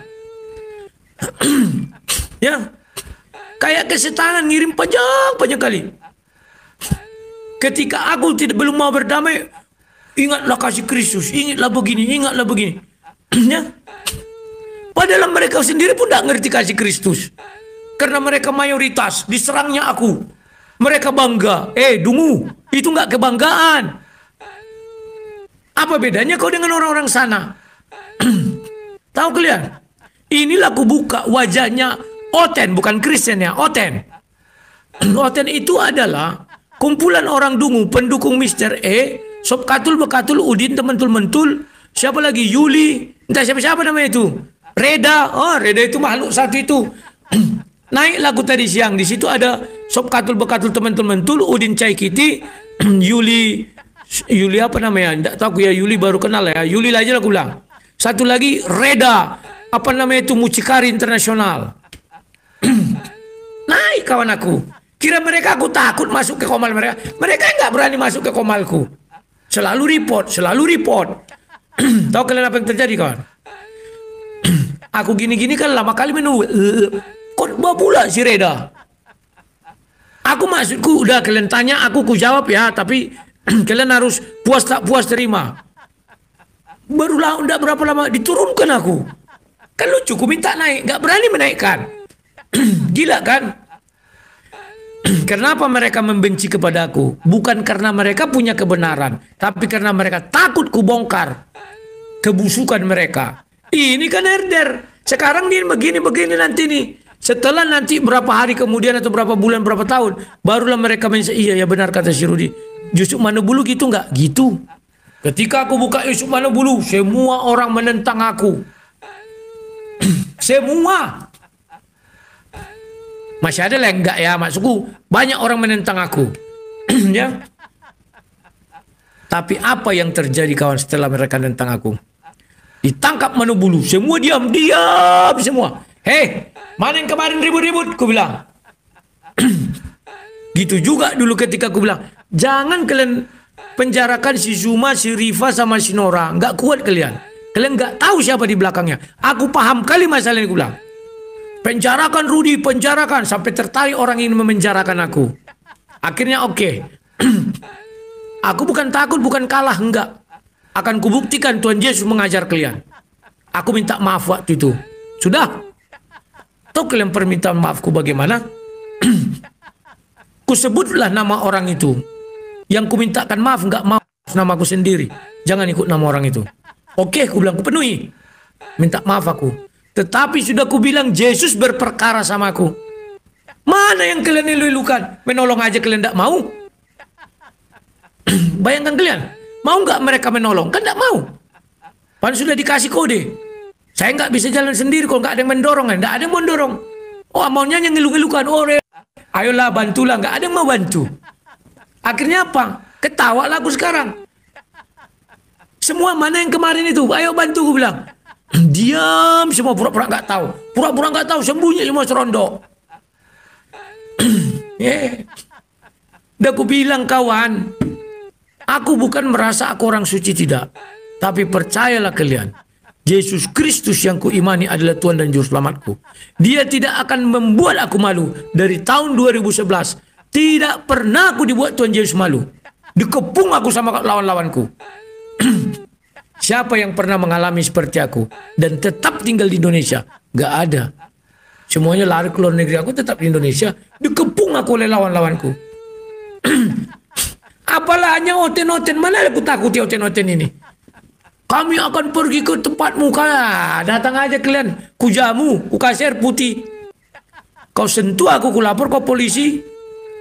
Ya, kayak kesetanan ngirim panjang-panjang kali. Ketika aku belum mau berdamai, ingatlah kasih Kristus, ingatlah begini. Ya. Padahal mereka sendiri pun tidak ngerti kasih Kristus. Karena mereka mayoritas, diserangnya aku. Mereka bangga. Dungu, itu nggak kebanggaan. Apa bedanya kau dengan orang-orang sana? Tahu kalian? Inilah aku buka wajahnya Oten, bukan Kristen ya, Oten. Oten itu adalah kumpulan orang dungu, pendukung Mr. Sob Katul, Bekatul, Udin, Tementul, Mentul, siapa lagi? Yuli, entah siapa namanya itu. Reda, Reda itu makhluk satu itu. Naik lagu tadi siang, di situ ada Sob Katul, Bekatul, Tementul, Mentul, Udin, Cai Kiti, Yuli apa namanya? Enggak tahu ya, Yuli baru kenal ya. Yuli aja lah aku bilang. Satu lagi Reda, apa namanya itu, Mucikari Internasional. Naik kawan aku. Kira mereka aku takut masuk ke komal mereka. Mereka enggak berani masuk ke komalku. Selalu report. Tahu kalian apa yang terjadi kawan? Aku gini-gini kan lama kali menunggu. Kok bawa pula si Reda? Aku maksudku udah kalian tanya, aku jawab ya, tapi kalian harus puas tak puas terima. Baru udah berapa lama diturunkan aku. Kan lucu, ku minta naik, nggak berani menaikkan. Gila kan? Kenapa mereka membenci kepada aku? Bukan karena mereka punya kebenaran, tapi karena mereka takut ku bongkar kebusukan mereka. Ini kan herder. Sekarang dia begini nanti nih. Setelah nanti berapa hari kemudian atau berapa bulan, berapa tahun, barulah mereka iya ya benar kata si Rudi. Yusuf Manobulu gitu nggak? Gitu. Ketika aku buka Yusuf Manobulu, semua orang menentang aku. Semua. Masih ada lah enggak ya, maksudku banyak orang menentang aku. Ya. Tapi apa yang terjadi kawan setelah mereka menentang aku? Ditangkap Manobulu, semua diam semua. Hei, mana yang kemarin ribut-ribut? Ku bilang. Gitu juga dulu ketika ku bilang, jangan kalian penjarakan si Zuma, si Rifa sama si Nora. Nggak kuat kalian. Kalian nggak tahu siapa di belakangnya. Aku paham kali masalah ini, ku bilang. Penjarakan Rudi, penjarakan. Sampai tertarik orang ini memenjarakan aku. Akhirnya oke. Aku bukan takut, bukan kalah, enggak. Akan kubuktikan Tuhan Yesus mengajar kalian. Aku minta maaf waktu itu. Sudah. Tahu kalian permintaan maafku bagaimana? Kusebutlah nama orang itu. Yang kumintakan maaf enggak maaf namaku sendiri. Jangan ikut nama orang itu. Oke, ku bilang, ku penuhi. Minta maaf aku. Tetapi sudah ku bilang Yesus berperkara sama aku. Mana yang kalian elu-elukan? Menolong aja kalian tidak mau. Bayangkan kalian, mau nggak mereka menolong? Kan tidak mau. Pan sudah dikasih kode. Saya nggak bisa jalan sendiri kalau nggak ada yang mendorong. Nggak ada yang mendorong. Oh, maunya yang ngeluh-ngeluhkan. Oh, ayolah bantulah. Nggak ada yang mau bantu. Akhirnya apa? Ketawa lah aku sekarang. Semua mana yang kemarin itu? Ayo bantu, gue bilang. Diam semua, pura-pura nggak tahu. Pura-pura nggak tahu, sembunyi semua serondok. Udah aku bilang kawan, aku bukan merasa aku orang suci, tidak. Tapi percayalah kalian, Yesus Kristus yang kuimani adalah Tuhan dan Juru Selamatku. Dia tidak akan membuat aku malu. Dari tahun 2011, tidak pernah aku dibuat Tuhan Yesus malu. Dikepung aku sama lawan-lawanku. Siapa yang pernah mengalami seperti aku dan tetap tinggal di Indonesia? Gak ada. Semuanya lari ke luar negeri, aku tetap di Indonesia. Dikepung aku oleh lawan-lawanku. Apalah hanya oten-oten, mana aku takuti oten-oten ini. Kami akan pergi ke tempatmu, datang aja kalian. Kujamu, ku kasih air putih. Kau sentuh aku, ku lapor ke polisi.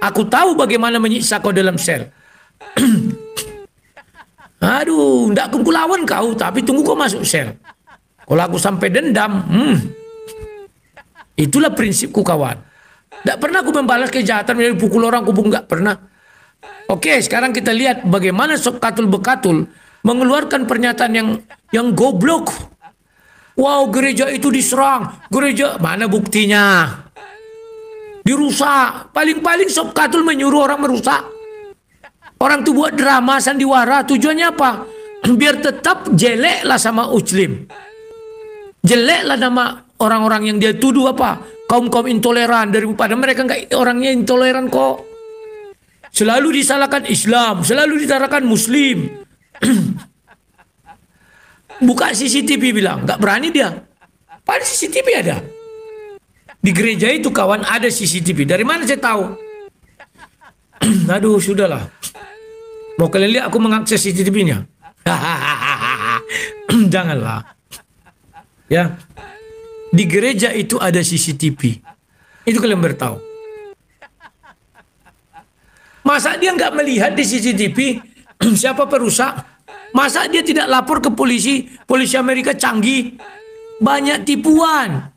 Aku tahu bagaimana menyiksa kau dalam sel. Aduh, ndak aku lawan kau, tapi tunggu kau masuk sel. Kalau aku sampai dendam, itulah prinsipku kawan. Ndak pernah aku membalas kejahatan, pukul orang, kubung, nggak pernah. Oke, sekarang kita lihat bagaimana Sob Katul Bekatul mengeluarkan pernyataan yang goblok. Wow, gereja itu diserang. Gereja, mana buktinya? Dirusak. Paling-paling Sob Katul menyuruh orang merusak. Orang tuh buat drama sandiwara, tujuannya apa? Biar tetap jeleklah sama Muslim. Jeleklah nama orang-orang yang dia tuduh apa? Kaum-kaum intoleran, daripada mereka nggak orangnya intoleran kok. Selalu disalahkan Islam, selalu disalahkan Muslim. Buka CCTV bilang, nggak berani dia. Padahal CCTV ada. Di gereja itu kawan ada CCTV. Dari mana saya tahu? Aduh, sudahlah. Mau kalian lihat aku mengakses CCTV-nya? Janganlah. Ya. Di gereja itu ada CCTV. Itu kalian bertahu. Masa dia nggak melihat di CCTV siapa perusak? Masa dia tidak lapor ke polisi? Polisi Amerika canggih. Banyak tipuan.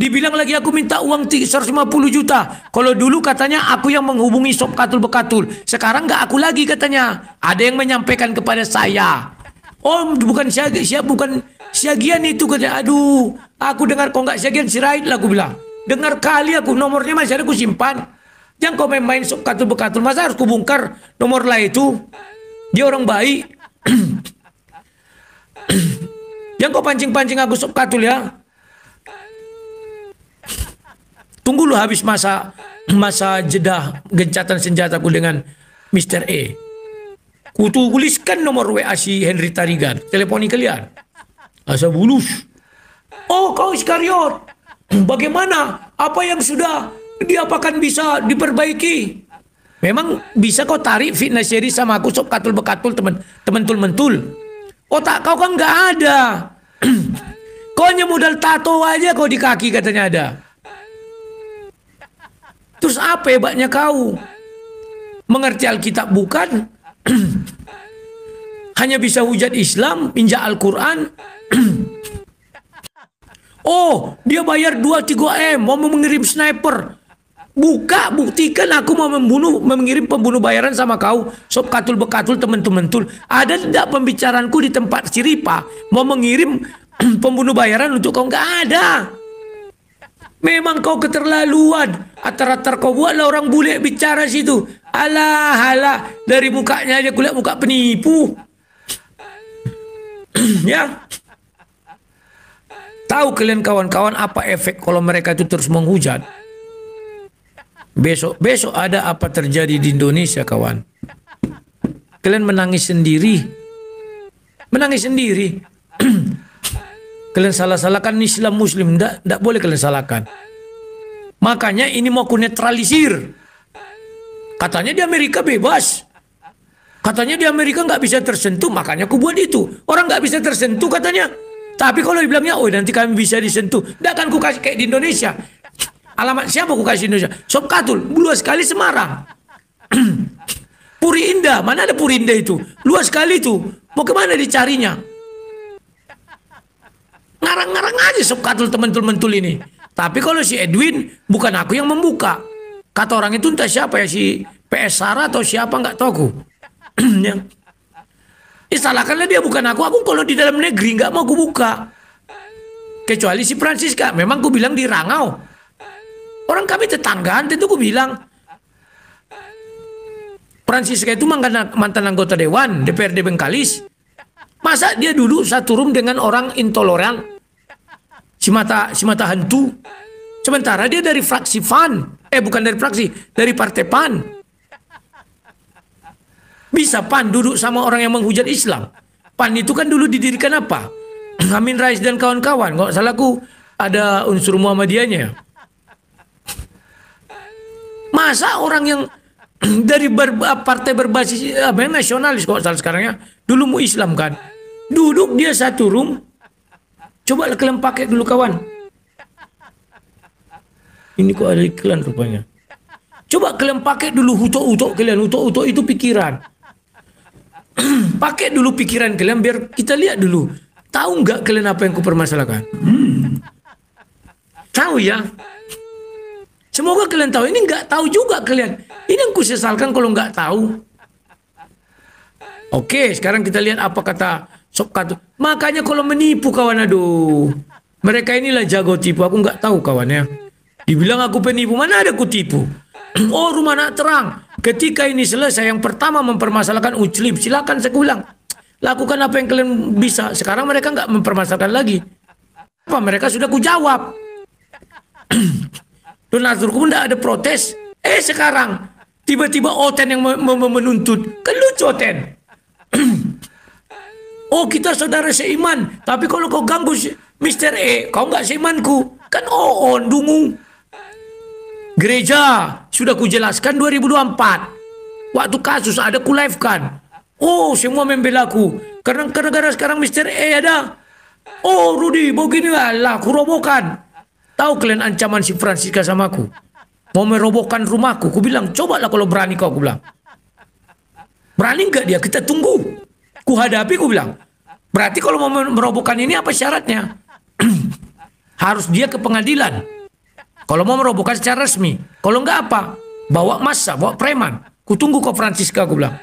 Dibilang lagi aku minta uang 150 juta. Kalau dulu katanya aku yang menghubungi Sob Katul Bekatul. Sekarang nggak aku lagi katanya. Ada yang menyampaikan kepada saya. Oh, bukan bukan Syagian itu katanya. Aduh, aku dengar kok nggak Syagian Sirait lah aku bilang. Dengar kali aku, nomornya masih ada aku simpan. Jangan kau main-main Sob Katul Bekatul. Masa harus kubongkar nomor lah itu? Dia orang baik. Jangan kau pancing-pancing aku Sob Katul ya. Tunggu lu habis masa jeda gencatan senjataku dengan Mr. E. Ku tuliskan nomor WA si Henry Tarigan. Teleponi kalian. Asa bulus. Oh, kau Iskariot. Bagaimana? Apa yang sudah diapakan bisa diperbaiki? Memang bisa kau tarik fitnah seri sama aku Sob Katul Bekatul temen-tul-mentul. Otak kau kan nggak ada. Kau hanya modal tato aja kau di kaki katanya ada. Terus apa hebatnya kau? Mengerti Alkitab bukan? Hanya bisa hujat Islam, injak Al-Quran. Oh, dia bayar 2-3 M, mau mengirim sniper. Buka, buktikan aku mau mengirim pembunuh bayaran sama kau. Sob Katul Bekatul teman-teman. Ada tidak pembicaraanku di tempat Siripa mau mengirim pembunuh bayaran untuk kau? Nggak ada. Memang kau keterlaluan. Atar-atar kau buatlah orang bule bicara situ. Alah, dari mukanya aja kulihat muka penipu. Ya. Tahu kalian kawan-kawan apa efek kalau mereka itu terus menghujat? Besok ada apa terjadi di Indonesia kawan? Kalian menangis sendiri. Menangis sendiri. Kalian salah-salahkan Islam Muslim. Tidak boleh kalian salahkan. Makanya ini mau aku netralisir. Katanya di Amerika bebas. Katanya di Amerika nggak bisa tersentuh. Makanya aku buat itu. Orang nggak bisa tersentuh katanya. Tapi kalau dibilangnya, oh nanti kami bisa disentuh. Tidak akan ku kasih kayak di Indonesia. Alamat siapa ku kasih Indonesia? Sop Katul, luas sekali Semarang. Puri Indah, mana ada Puri Indah itu? Luas sekali itu. Mau kemana dicarinya? Ngarang-ngarang aja Sop Katul tementul-mentul ini. Tapi kalau si Edwin, bukan aku yang membuka. Kata orang itu entah siapa ya, si PS Sarah atau siapa nggak tahu aku. Ya. Salahkanlah dia, bukan aku. Aku kalau di dalam negeri nggak mau aku buka. Kecuali si Francisca. Memang aku bilang di Rangau. Orang kami tetanggaan, tentu aku bilang. Francisca itu mantan anggota Dewan, DPRD Bengkalis. Masa dia dulu satu room dengan orang intoleran? Si mata hantu. Sementara dia dari fraksi PAN. Bukan dari fraksi, dari partai PAN. Bisa PAN duduk sama orang yang menghujat Islam? PAN itu kan dulu didirikan apa? Amin Rais dan kawan-kawan. Kalau salahku ada unsur Muhammadiyahnya. Masa orang yang dari partai berbasis nasionalis, kok salah sekarang ya, dulu mau Islam kan, duduk dia satu room. Coba kalian pakai dulu kawan. Ini kok ada iklan rupanya. Coba kalian pakai dulu hutok-hutok kalian. Hutok-hutok itu pikiran. Pakai dulu pikiran kalian biar kita lihat dulu. Tahu nggak kalian apa yang kupermasalahkan? Tahu ya? Semoga kalian tahu. Ini nggak tahu juga kalian. Ini yang kusesalkan kalau nggak tahu. Oke, sekarang kita lihat apa kata Sop Katul. Makanya kalau menipu kawan, aduh. Mereka inilah jago tipu. Aku nggak tahu kawannya. Dibilang aku penipu, mana ada ku tipu? Oh, rumah nak terang. Ketika ini selesai, yang pertama mempermasalahkan Uclip. Silakan saya ulang. Lakukan apa yang kalian bisa. Sekarang mereka nggak mempermasalahkan lagi. Apa? Mereka sudah ku jawab. Donaturku pun tidak ada protes. Sekarang tiba-tiba Oten yang menuntut. Kan lucu Oten. Oh, kita saudara seiman. Tapi kalau kau ganggu Mr. Kau nggak seimanku. Kan dungu. Gereja sudah kujelaskan 2024. Waktu kasus ada ku live kan. Oh, semua membela ku. Karena sekarang Mr. ada. Oh, Rudy, begini lah, ku robohkan. Tahu kalian ancaman si Francisca sama aku? Mau merobohkan rumahku. Ku bilang, cobalah kalau berani kau, ku bilang. Berani nggak dia? Kita tunggu. Ku hadapi, ku bilang. Berarti kalau mau merobohkan ini apa syaratnya? Harus dia ke pengadilan. Kalau mau merobohkan secara resmi. Kalau enggak apa? Bawa massa, bawa preman. Ku tunggu kok Francisca, aku bilang.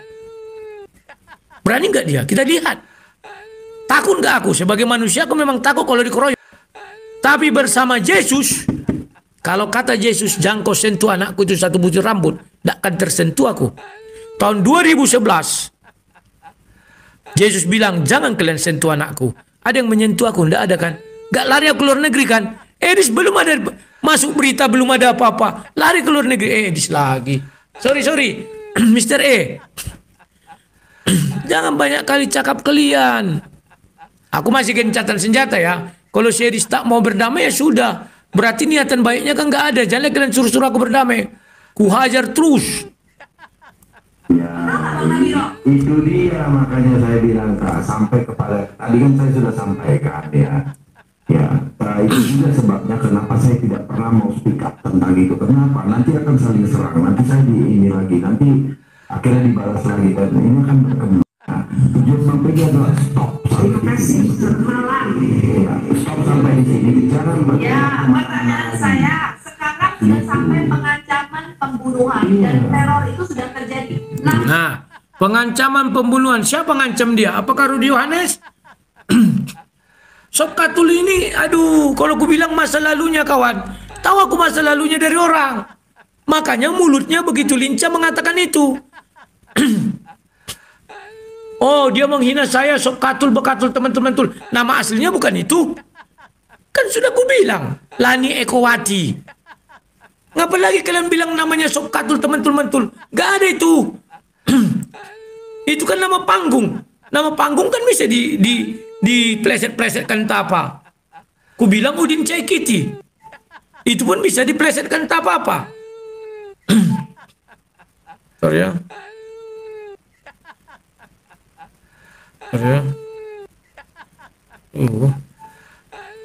Berani enggak dia? Kita lihat. Takut enggak aku? Sebagai manusia aku memang takut kalau dikeroyok. Tapi bersama Yesus, kalau kata Yesus, jangan kau sentuh anakku itu satu butir rambut, tidak akan tersentuh aku. Tahun 2011, Yesus bilang, jangan kalian sentuh anakku. Ada yang menyentuh aku? Tidak ada kan? Gak lari aku keluar negeri kan? Edis belum ada masuk berita, belum ada apa-apa. Lari keluar negeri. Edis lagi. Sorry. Mr. Jangan banyak kali cakap kalian. Aku masih gencatan senjata ya. Kalau si Edis tak mau berdamai ya sudah. Berarti niatan baiknya kan gak ada. Jangan kalian suruh-suruh aku berdamai. Ku hajar terus. Ya, itu dia makanya saya bilang Kak, sampai kepada tadi kan saya sudah sampaikan ya. Ya, itu juga sebabnya kenapa saya tidak pernah mau speak up tentang itu. Kenapa? Nanti akan saling serang. Nanti saya di ini lagi. Nanti akhirnya dibalas lagi. Dan ini kan berkembang. Tujuan sampainya adalah stop sampai di sini. Ya, stop sampai di sini. Jangan ya, pertanyaan saya sekarang sudah sampai pengancaman pembunuhan dan teror itu sudah terjadi. Nah, pengancaman pembunuhan. Siapa ngancam dia? Apakah Rudy Yohanes? Sop Katul ini, aduh, kalau aku bilang masa lalunya kawan. Tahu aku masa lalunya dari orang. Makanya mulutnya begitu lincah mengatakan itu. Oh, dia menghina saya, Sop Katul, Bekatul, teman-teman. Nama aslinya bukan itu. Kan sudah aku bilang, Lani Ekowati. Ngapa lagi kalian bilang namanya Sop Katul, teman-teman? Gak ada itu. Itu kan nama panggung. Nama panggung kan bisa dipleset-plesetkan entah apa. Ku bilang Udin Caikiti. Itu pun bisa diplesetkan entah apa-apa. Sorry ya.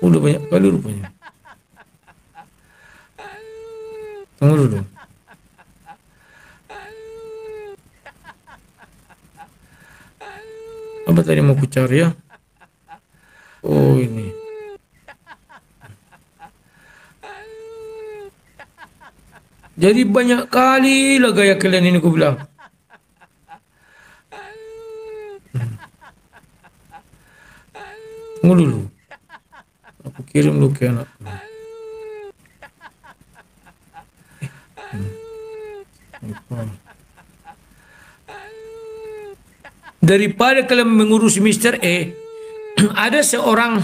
Udah banyak kali rupanya. Tunggu dulu. Apa tadi mau ku cari ya? Oh ini. Jadi banyak kali lah gaya kalian ini ku bilang. Tunggu dulu. Aku kirim dulu ke anakku. Daripada kalian mengurusi Mr. E, ada seorang,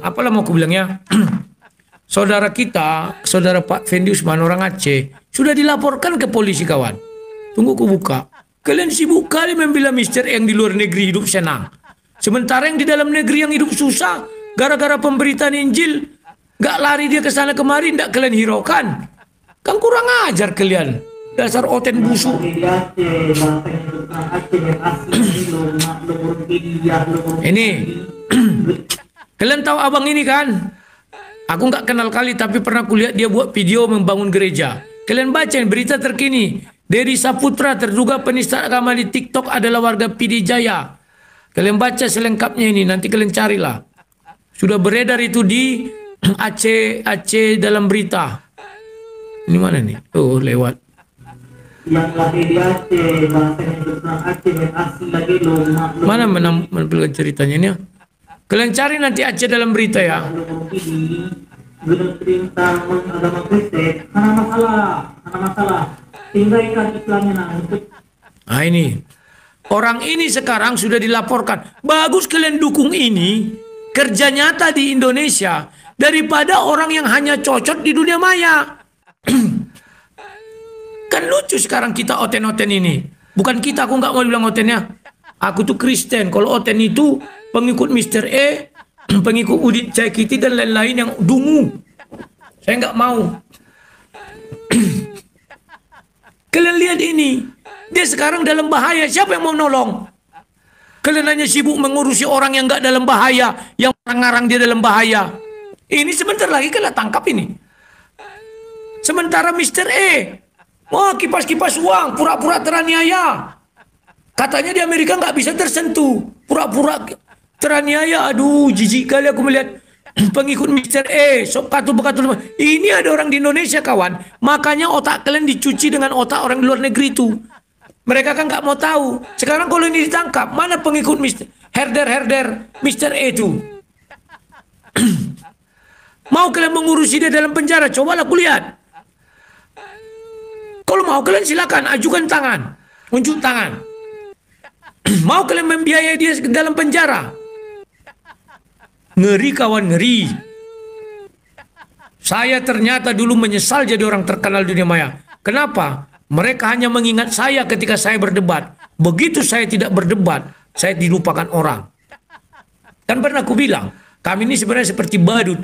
apalah mau aku bilangnya, saudara kita, saudara Pak Fendi Usman, orang Aceh, sudah dilaporkan ke polisi kawan. Tunggu ku buka. Kalian sibuk kali membela Mr. E yang di luar negeri hidup senang. Sementara yang di dalam negeri yang hidup susah, gara-gara pemberitaan Injil, gak lari dia ke sana kemari, ndak kalian hiraukan. Kan kurang ajar kalian. Dasar oten busuk. Ini. Kalian tahu abang ini kan? Aku nggak kenal kali tapi pernah kulihat dia buat video membangun gereja. Kalian baca berita terkini. Dery Saputra terduga penista agama di TikTok adalah warga PD Jaya. Kalian baca selengkapnya ini, nanti kalian carilah. Sudah beredar itu di Aceh dalam berita. Ini mana nih? Oh, lewat. Yang lahir di Aceh, bahasanya berperang Aceh dan asli lagi Mana menampilkan ceritanya ini? Kalian cari nanti Aceh dalam berita ya. Gedung perintah agama Kristen, karena masalah. Tinggalkan Islamnya untuk. Nah ini. Orang ini sekarang sudah dilaporkan. Bagus kalian dukung ini. Kerja nyata di Indonesia. Daripada orang yang hanya cocok di dunia maya. Kan lucu sekarang kita oten-oten ini. Bukan kita, aku nggak mau bilang otennya. Aku tuh Kristen. Kalau oten itu pengikut Mr. E, pengikut Udit Caikiti dan lain-lain yang dungu. Saya nggak mau. Kalian lihat ini. Dia sekarang dalam bahaya. Siapa yang mau nolong? Kalian hanya sibuk mengurusi orang yang nggak dalam bahaya. Yang ngarang dia dalam bahaya. Ini sebentar lagi kalian tangkap ini. Sementara Mr. E, wah kipas-kipas uang, pura-pura teraniaya. Katanya di Amerika nggak bisa tersentuh. Pura-pura teraniaya. Aduh, jijik kali aku melihat pengikut Mr. E. Sok katul-katul. Ini ada orang di Indonesia kawan. Makanya otak kalian dicuci dengan otak orang di luar negeri itu. Mereka kan nggak mau tahu. Sekarang kalau ini ditangkap, mana pengikut herder Mr. E itu? Mau kalian mengurusi dia dalam penjara? Cobalah kulihat. Kalau mau kalian silakan ajukan tangan, unjuk tangan. Mau kalian membiayai dia dalam penjara? Ngeri kawan, ngeri. Saya ternyata dulu menyesal jadi orang terkenal di dunia maya. Kenapa? Mereka hanya mengingat saya ketika saya berdebat. Begitu saya tidak berdebat, saya dilupakan orang. Dan pernah aku bilang, kami ini sebenarnya seperti badut.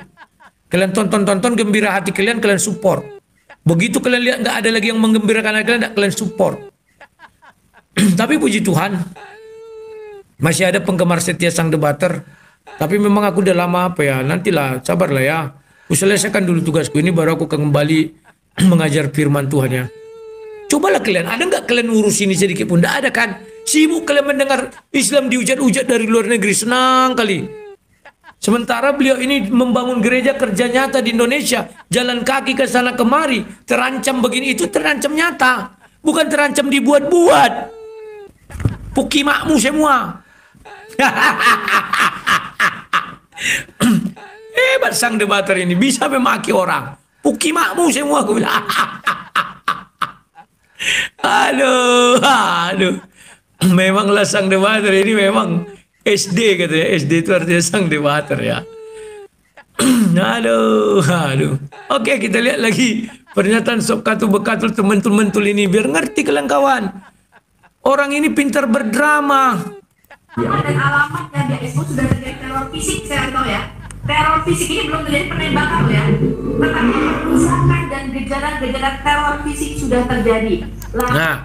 Kalian tonton gembira hati kalian support. Begitu kalian lihat nggak ada lagi yang menggembirakan hati kalian, kalian support. Tapi puji Tuhan, masih ada penggemar setia sang debater. Tapi memang aku udah lama nantilah, sabarlah ya. Aku selesaikan dulu tugasku ini baru aku kembali mengajar firman Tuhan ya. Cobalah kalian, ada nggak kalian urus ini sedikit pun? Nggak ada kan? Sibuk kalian mendengar Islam dihujat-hujat dari luar negeri, senang kali. Sementara beliau ini membangun gereja kerja nyata di Indonesia. Jalan kaki ke sana kemari. Terancam begini itu terancam nyata. Bukan terancam dibuat-buat. Pukimakmu semua. Hebat sang debater ini. Bisa memaki orang. Pukimakmu semua. Aku bilang. Aduh. Memanglah sang debater ini memang SD katanya. SD itu artinya sang debater ya. Aduh. Oke, kita lihat lagi pernyataan sok bekatul teman-teman ini biar ngerti kalian kawan. Orang ini pintar berdrama. Nama dan alamatnya dia itu sudah terjadi teror fisik, saya tahu ya. Teror fisik ini belum terjadi penembakan loh ya. Tetapi perusakan dan gejala-gejala teror fisik sudah terjadi. Nah,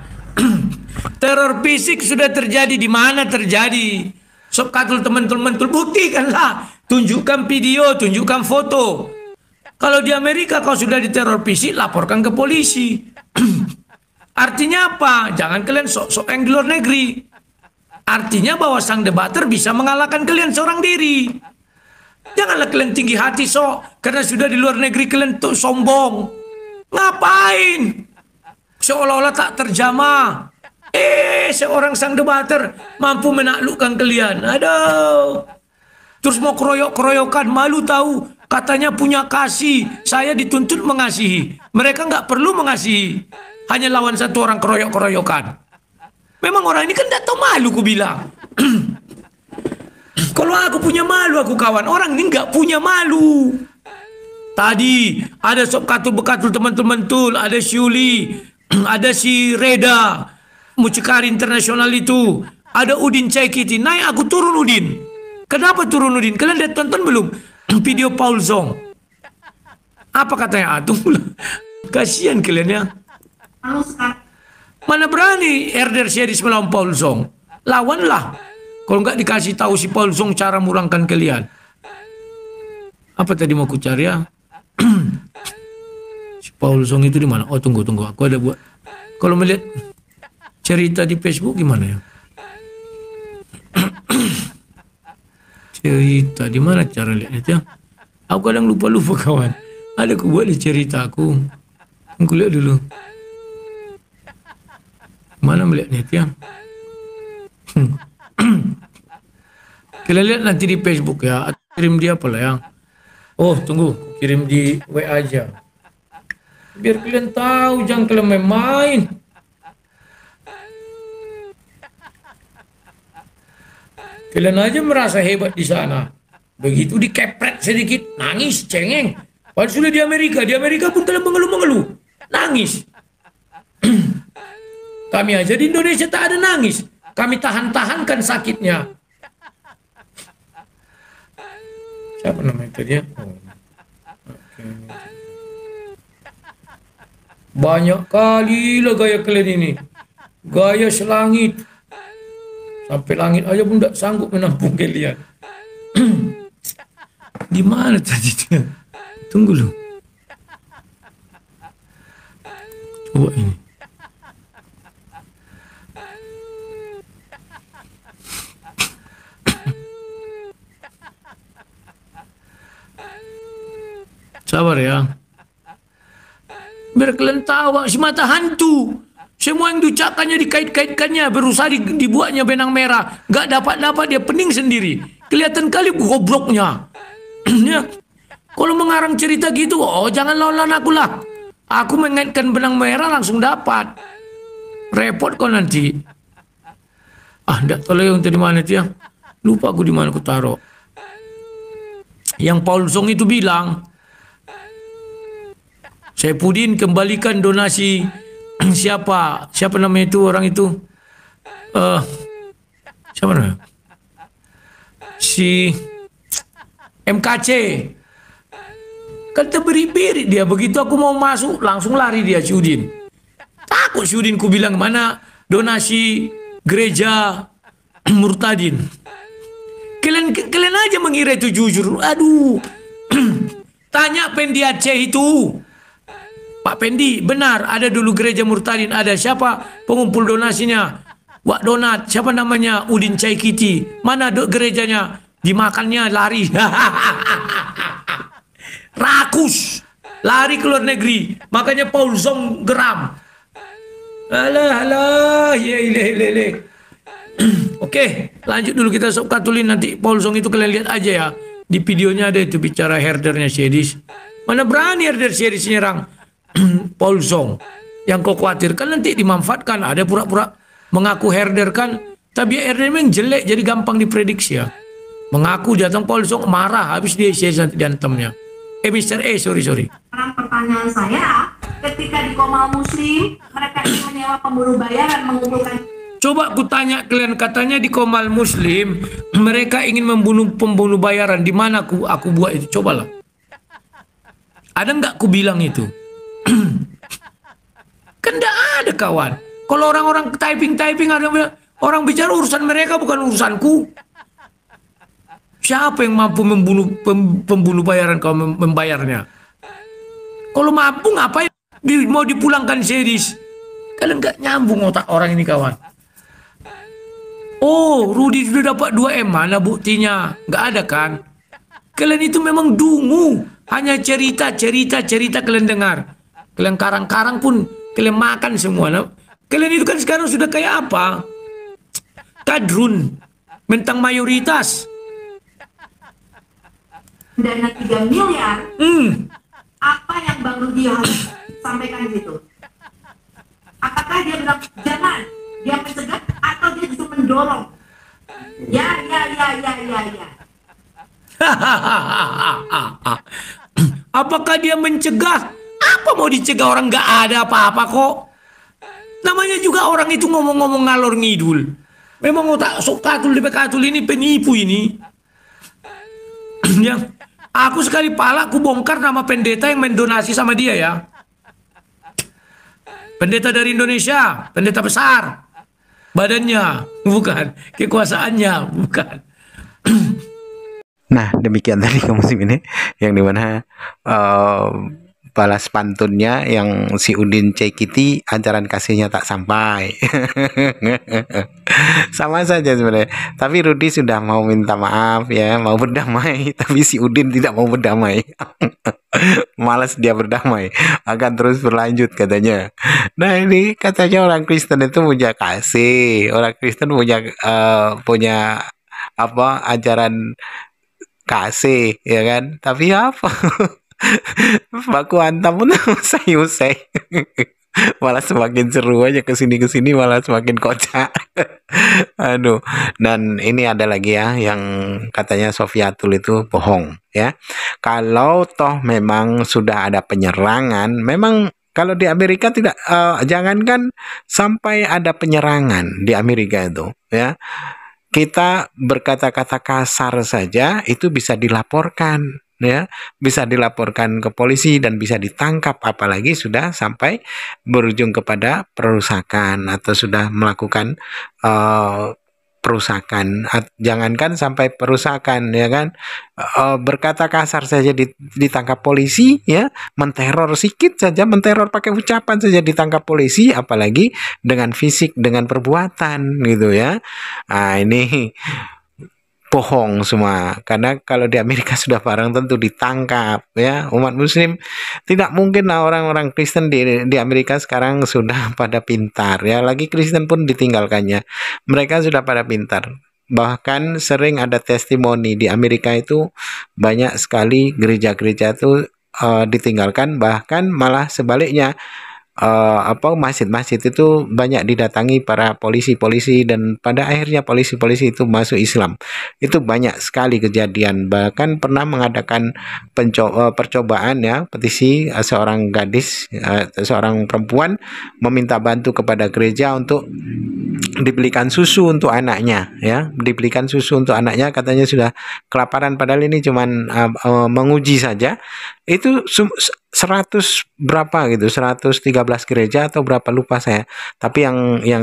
teror fisik sudah terjadi. Di mana terjadi? Sok katul teman-teman buktikanlah. Tunjukkan video, tunjukkan foto. Kalau di Amerika kau sudah diteror fisik, laporkan ke polisi. Artinya apa? Jangan kalian sok-sok yang di luar negeri. Artinya bahwa sang debater bisa mengalahkan kalian seorang diri. Janganlah kalian tinggi hati karena sudah di luar negeri kalian tuh sombong. Ngapain? Seolah-olah tak terjamah. Seorang sang debater mampu menaklukkan kalian. Aduh. Terus mau keroyok-keroyokan, malu tahu. Katanya punya kasih. Saya dituntut mengasihi. Mereka nggak perlu mengasihi. Hanya lawan satu orang keroyok-keroyokan. Memang orang ini kan tidak tahu malu, ku bilang. Kalau aku punya malu, aku kawan. Orang ini nggak punya malu. Tadi ada sob katul-bekatul teman-teman tul, ada si Uli, ada si Reda, mucikari internasional itu, ada Udin Caikiti. Naik aku turun Udin. Kenapa turun Udin? Kalian lihat tonton belum video Paul Zong? Apa katanya? Kasihan kalian ya. Mana berani Herder Series melawan Paul Zong? Lawanlah. Kalau nggak dikasih tahu si Paul Zong cara murangkan kalian. Apa tadi mau ku cari ya? Si Paul Zong itu di mana? Oh tunggu. Aku ada buat. Kalau melihat cerita di Facebook gimana ya? Cerita di mana cara lihatnya ya? Aku kadang lupa kawan. Ada ku buat di cerita aku. Aku lihat dulu. Mana melihatnya ya? Kalian lihat nanti di Facebook ya. Kirim dia apa lah ya? Oh tunggu, kirim di WA aja. Biar kalian tahu, jangan kalian main-main. Kalian aja merasa hebat di sana. Begitu dikepret sedikit, nangis, cengeng. Padahal sudah di Amerika pun kalian mengeluh-mengeluh. Nangis. Kami aja di Indonesia tak ada nangis. Kami tahan-tahankan sakitnya. Siapa namanya itu dia? Banyak kali lah gaya kalian ini. Gaya selangit. Sampai langit aja pun tidak sanggup menampung kalian. Di mana tadi dia? Tunggu lu. Coba ini. Sabar ya. Biar kalian tahu si mata hantu. Semua yang diucapkannya dikait-kaitkannya, berusaha dibuatnya benang merah. Gak dapat-dapat dia pening sendiri. Kelihatan kali gobloknya. Ya. Kalau mengarang cerita gitu, jangan lawan aku lah. Aku mengaitkan benang merah langsung dapat. Repot kau nanti. Enggak tahu yang tadi mana itu ya. Lupa aku di mana aku taruh. Yang Paul Zong itu bilang, Saifuddin kembalikan donasi siapa namanya itu orang itu siapa namanya si MKC kan terberi-beri dia. Begitu aku mau masuk langsung lari dia si Udin. Takut si Udin, ku bilang mana donasi gereja Murtadin. Kalian aja mengira itu jujur. Aduh. Tanya Pendi Aceh itu, Pak Pendi, benar ada dulu gereja Murtadin, ada siapa pengumpul donasinya? Wak Donat, siapa namanya? Udin Caikiti. Mana gerejanya? Dimakannya lari. Rakus, lari ke luar negeri. Makanya Paul Zong geram. Alah, ya. Oke, lanjut dulu kita sob katulin nanti Paul Zong itu kalian lihat aja ya. Di videonya ada itu bicara herdernya Sedis. Mana berani herder Sedis nyerang Paul Zong. Yang kau khawatirkan nanti dimanfaatkan. Ada pura-pura mengaku herder kan. Tapi herder memang jelek, jadi gampang diprediksi ya. Mengaku datang Paul Zong marah, habis dia nanti diantemnya. Mr. sorry. Sekarang pertanyaan saya, ketika di Komal Muslim, mereka ingin menyewa pemburu bayaran mengumpulkan. Coba aku tanya kalian, katanya di Komal Muslim mereka ingin membunuh pembunuh bayaran. Di mana aku buat itu? Cobalah. Ada nggak aku bilang itu? Kan nggak ada kawan. Kalau orang-orang typing ada orang bicara urusan mereka bukan urusanku. Siapa yang mampu membunuh pembunuh bayaran kalau membayarnya? Kalau mampu ngapain mau dipulangkan series? Kalian nggak nyambung otak orang ini kawan. Oh, Rudi sudah dapat 2M, mana buktinya? Nggak ada kan? Kalian itu memang dungu. Hanya cerita kalian dengar. Kalian karang-karang pun kalian makan semua. Kalian itu kan sekarang sudah kayak apa? Kadrun. Mentang mayoritas. Dana 3 miliar, apa yang Bang Rudi harus sampaikan di situ? Apakah dia bilang jangan, dia mencegah atau dia justru mendorong? Ya. Apakah dia mencegah? Apa mau dicegah, orang nggak ada apa-apa kok. Namanya juga orang itu ngomong-ngomong ngalor ngidul. Memang otak sok katul ini penipu ini. Yang aku sekali pala aku bongkar nama pendeta yang mendonasi sama dia ya. Pendeta dari Indonesia, pendeta besar. Badannya, bukan. Kekuasaannya, bukan. Nah, demikian tadi kamu ini yang dimana balas pantunnya yang si Udin Cekiti, ajaran kasihnya tak sampai. Sama saja sebenarnya. Tapi Rudi sudah mau minta maaf ya, mau berdamai, tapi si Udin tidak mau berdamai. Malas dia berdamai, akan terus berlanjut katanya. Nah, ini katanya orang Kristen itu punya kasih, orang Kristen punya apa, ajaran kasih ya kan, tapi apa? Baku hantam pun usai-usai. Malah semakin seru aja, kesini malah semakin kocak. Aduh. Dan ini ada lagi ya yang katanya Sofiatul itu bohong ya. Kalau toh memang sudah ada penyerangan, memang kalau di Amerika tidak, jangankan sampai ada penyerangan di Amerika itu ya, kita berkata-kata kasar saja itu bisa dilaporkan ya, bisa dilaporkan ke polisi dan bisa ditangkap, apalagi sudah sampai berujung kepada perusakan atau sudah melakukan perusakan. Jangankan sampai perusakan ya kan, berkata kasar saja ditangkap polisi ya, menteror sedikit saja, menteror pakai ucapan saja ditangkap polisi, apalagi dengan fisik, dengan perbuatan gitu ya. Nah, ini bohong semua, karena kalau di Amerika sudah barang tentu ditangkap ya. Umat muslim tidak mungkin lah, orang-orang Kristen di Amerika sekarang sudah pada pintar ya, lagi Kristen pun ditinggalkannya, mereka sudah pada pintar. Bahkan sering ada testimoni di Amerika itu banyak sekali gereja-gereja itu ditinggalkan, bahkan malah sebaliknya, masjid-masjid itu banyak didatangi para polisi-polisi dan pada akhirnya polisi-polisi itu masuk Islam. Itu banyak sekali kejadian. Bahkan pernah mengadakan percobaan ya, petisi, seorang gadis, seorang perempuan meminta bantu kepada gereja untuk dibelikan susu untuk anaknya ya, dibelikan susu untuk anaknya, katanya sudah kelaparan, padahal ini cuman menguji saja. Itu 100 berapa gitu, 113 gereja atau berapa lupa saya, tapi yang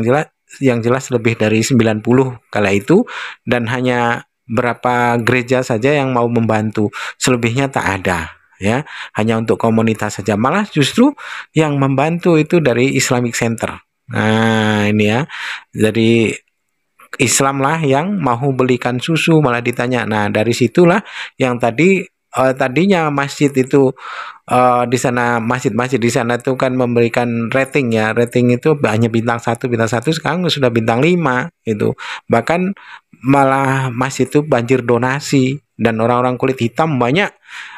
jelas lebih dari 90 kala itu, dan hanya berapa gereja saja yang mau membantu, selebihnya tak ada ya, hanya untuk komunitas saja. Malah justru yang membantu itu dari Islamic Center. Nah, ini ya, jadi Islam lah yang mau belikan susu, malah ditanya. Nah, dari situlah yang tadinya masjid itu di sana, masjid-masjid di sana itu kan memberikan rating ya, rating itu hanya bintang 1, sekarang sudah bintang 5 itu. Bahkan malah masjid itu banjir donasi, dan orang-orang kulit hitam banyak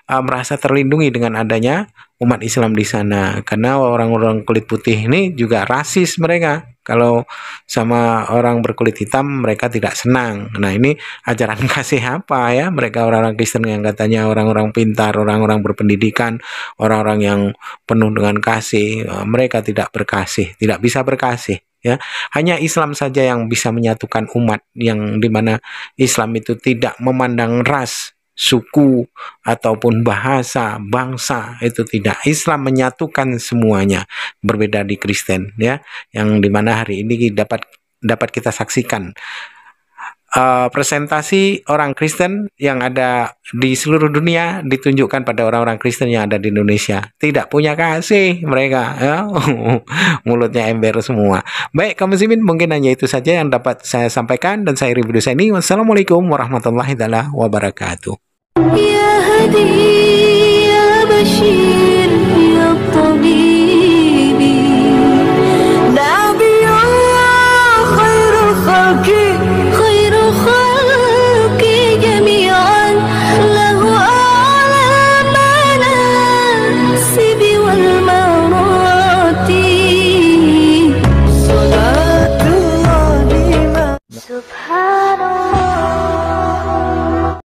merasa terlindungi dengan adanya umat Islam di sana, karena orang-orang kulit putih ini juga rasis, mereka kalau sama orang berkulit hitam mereka tidak senang. Nah, ini ajaran kasih apa ya, mereka orang-orang Kristen yang katanya orang-orang pintar, orang-orang berpendidikan, orang-orang yang penuh dengan kasih, mereka tidak berkasih, tidak bisa berkasih ya. Hanya Islam saja yang bisa menyatukan umat, yang dimana Islam itu tidak memandang ras, suku, ataupun bahasa, bangsa, itu tidak. Islam menyatukan semuanya, berbeda di Kristen ya, yang dimana hari ini dapat kita saksikan presentasi orang Kristen yang ada di seluruh dunia ditunjukkan pada orang-orang Kristen yang ada di Indonesia. Tidak punya kasih mereka, ya. Mulutnya ember semua. Baik, kaum muslimin, mungkin hanya itu saja yang dapat saya sampaikan dan saya review ini. Wassalamualaikum warahmatullahi wabarakatuh. يا هدي يا بشير يا طبيبي نبي الله خير خلقي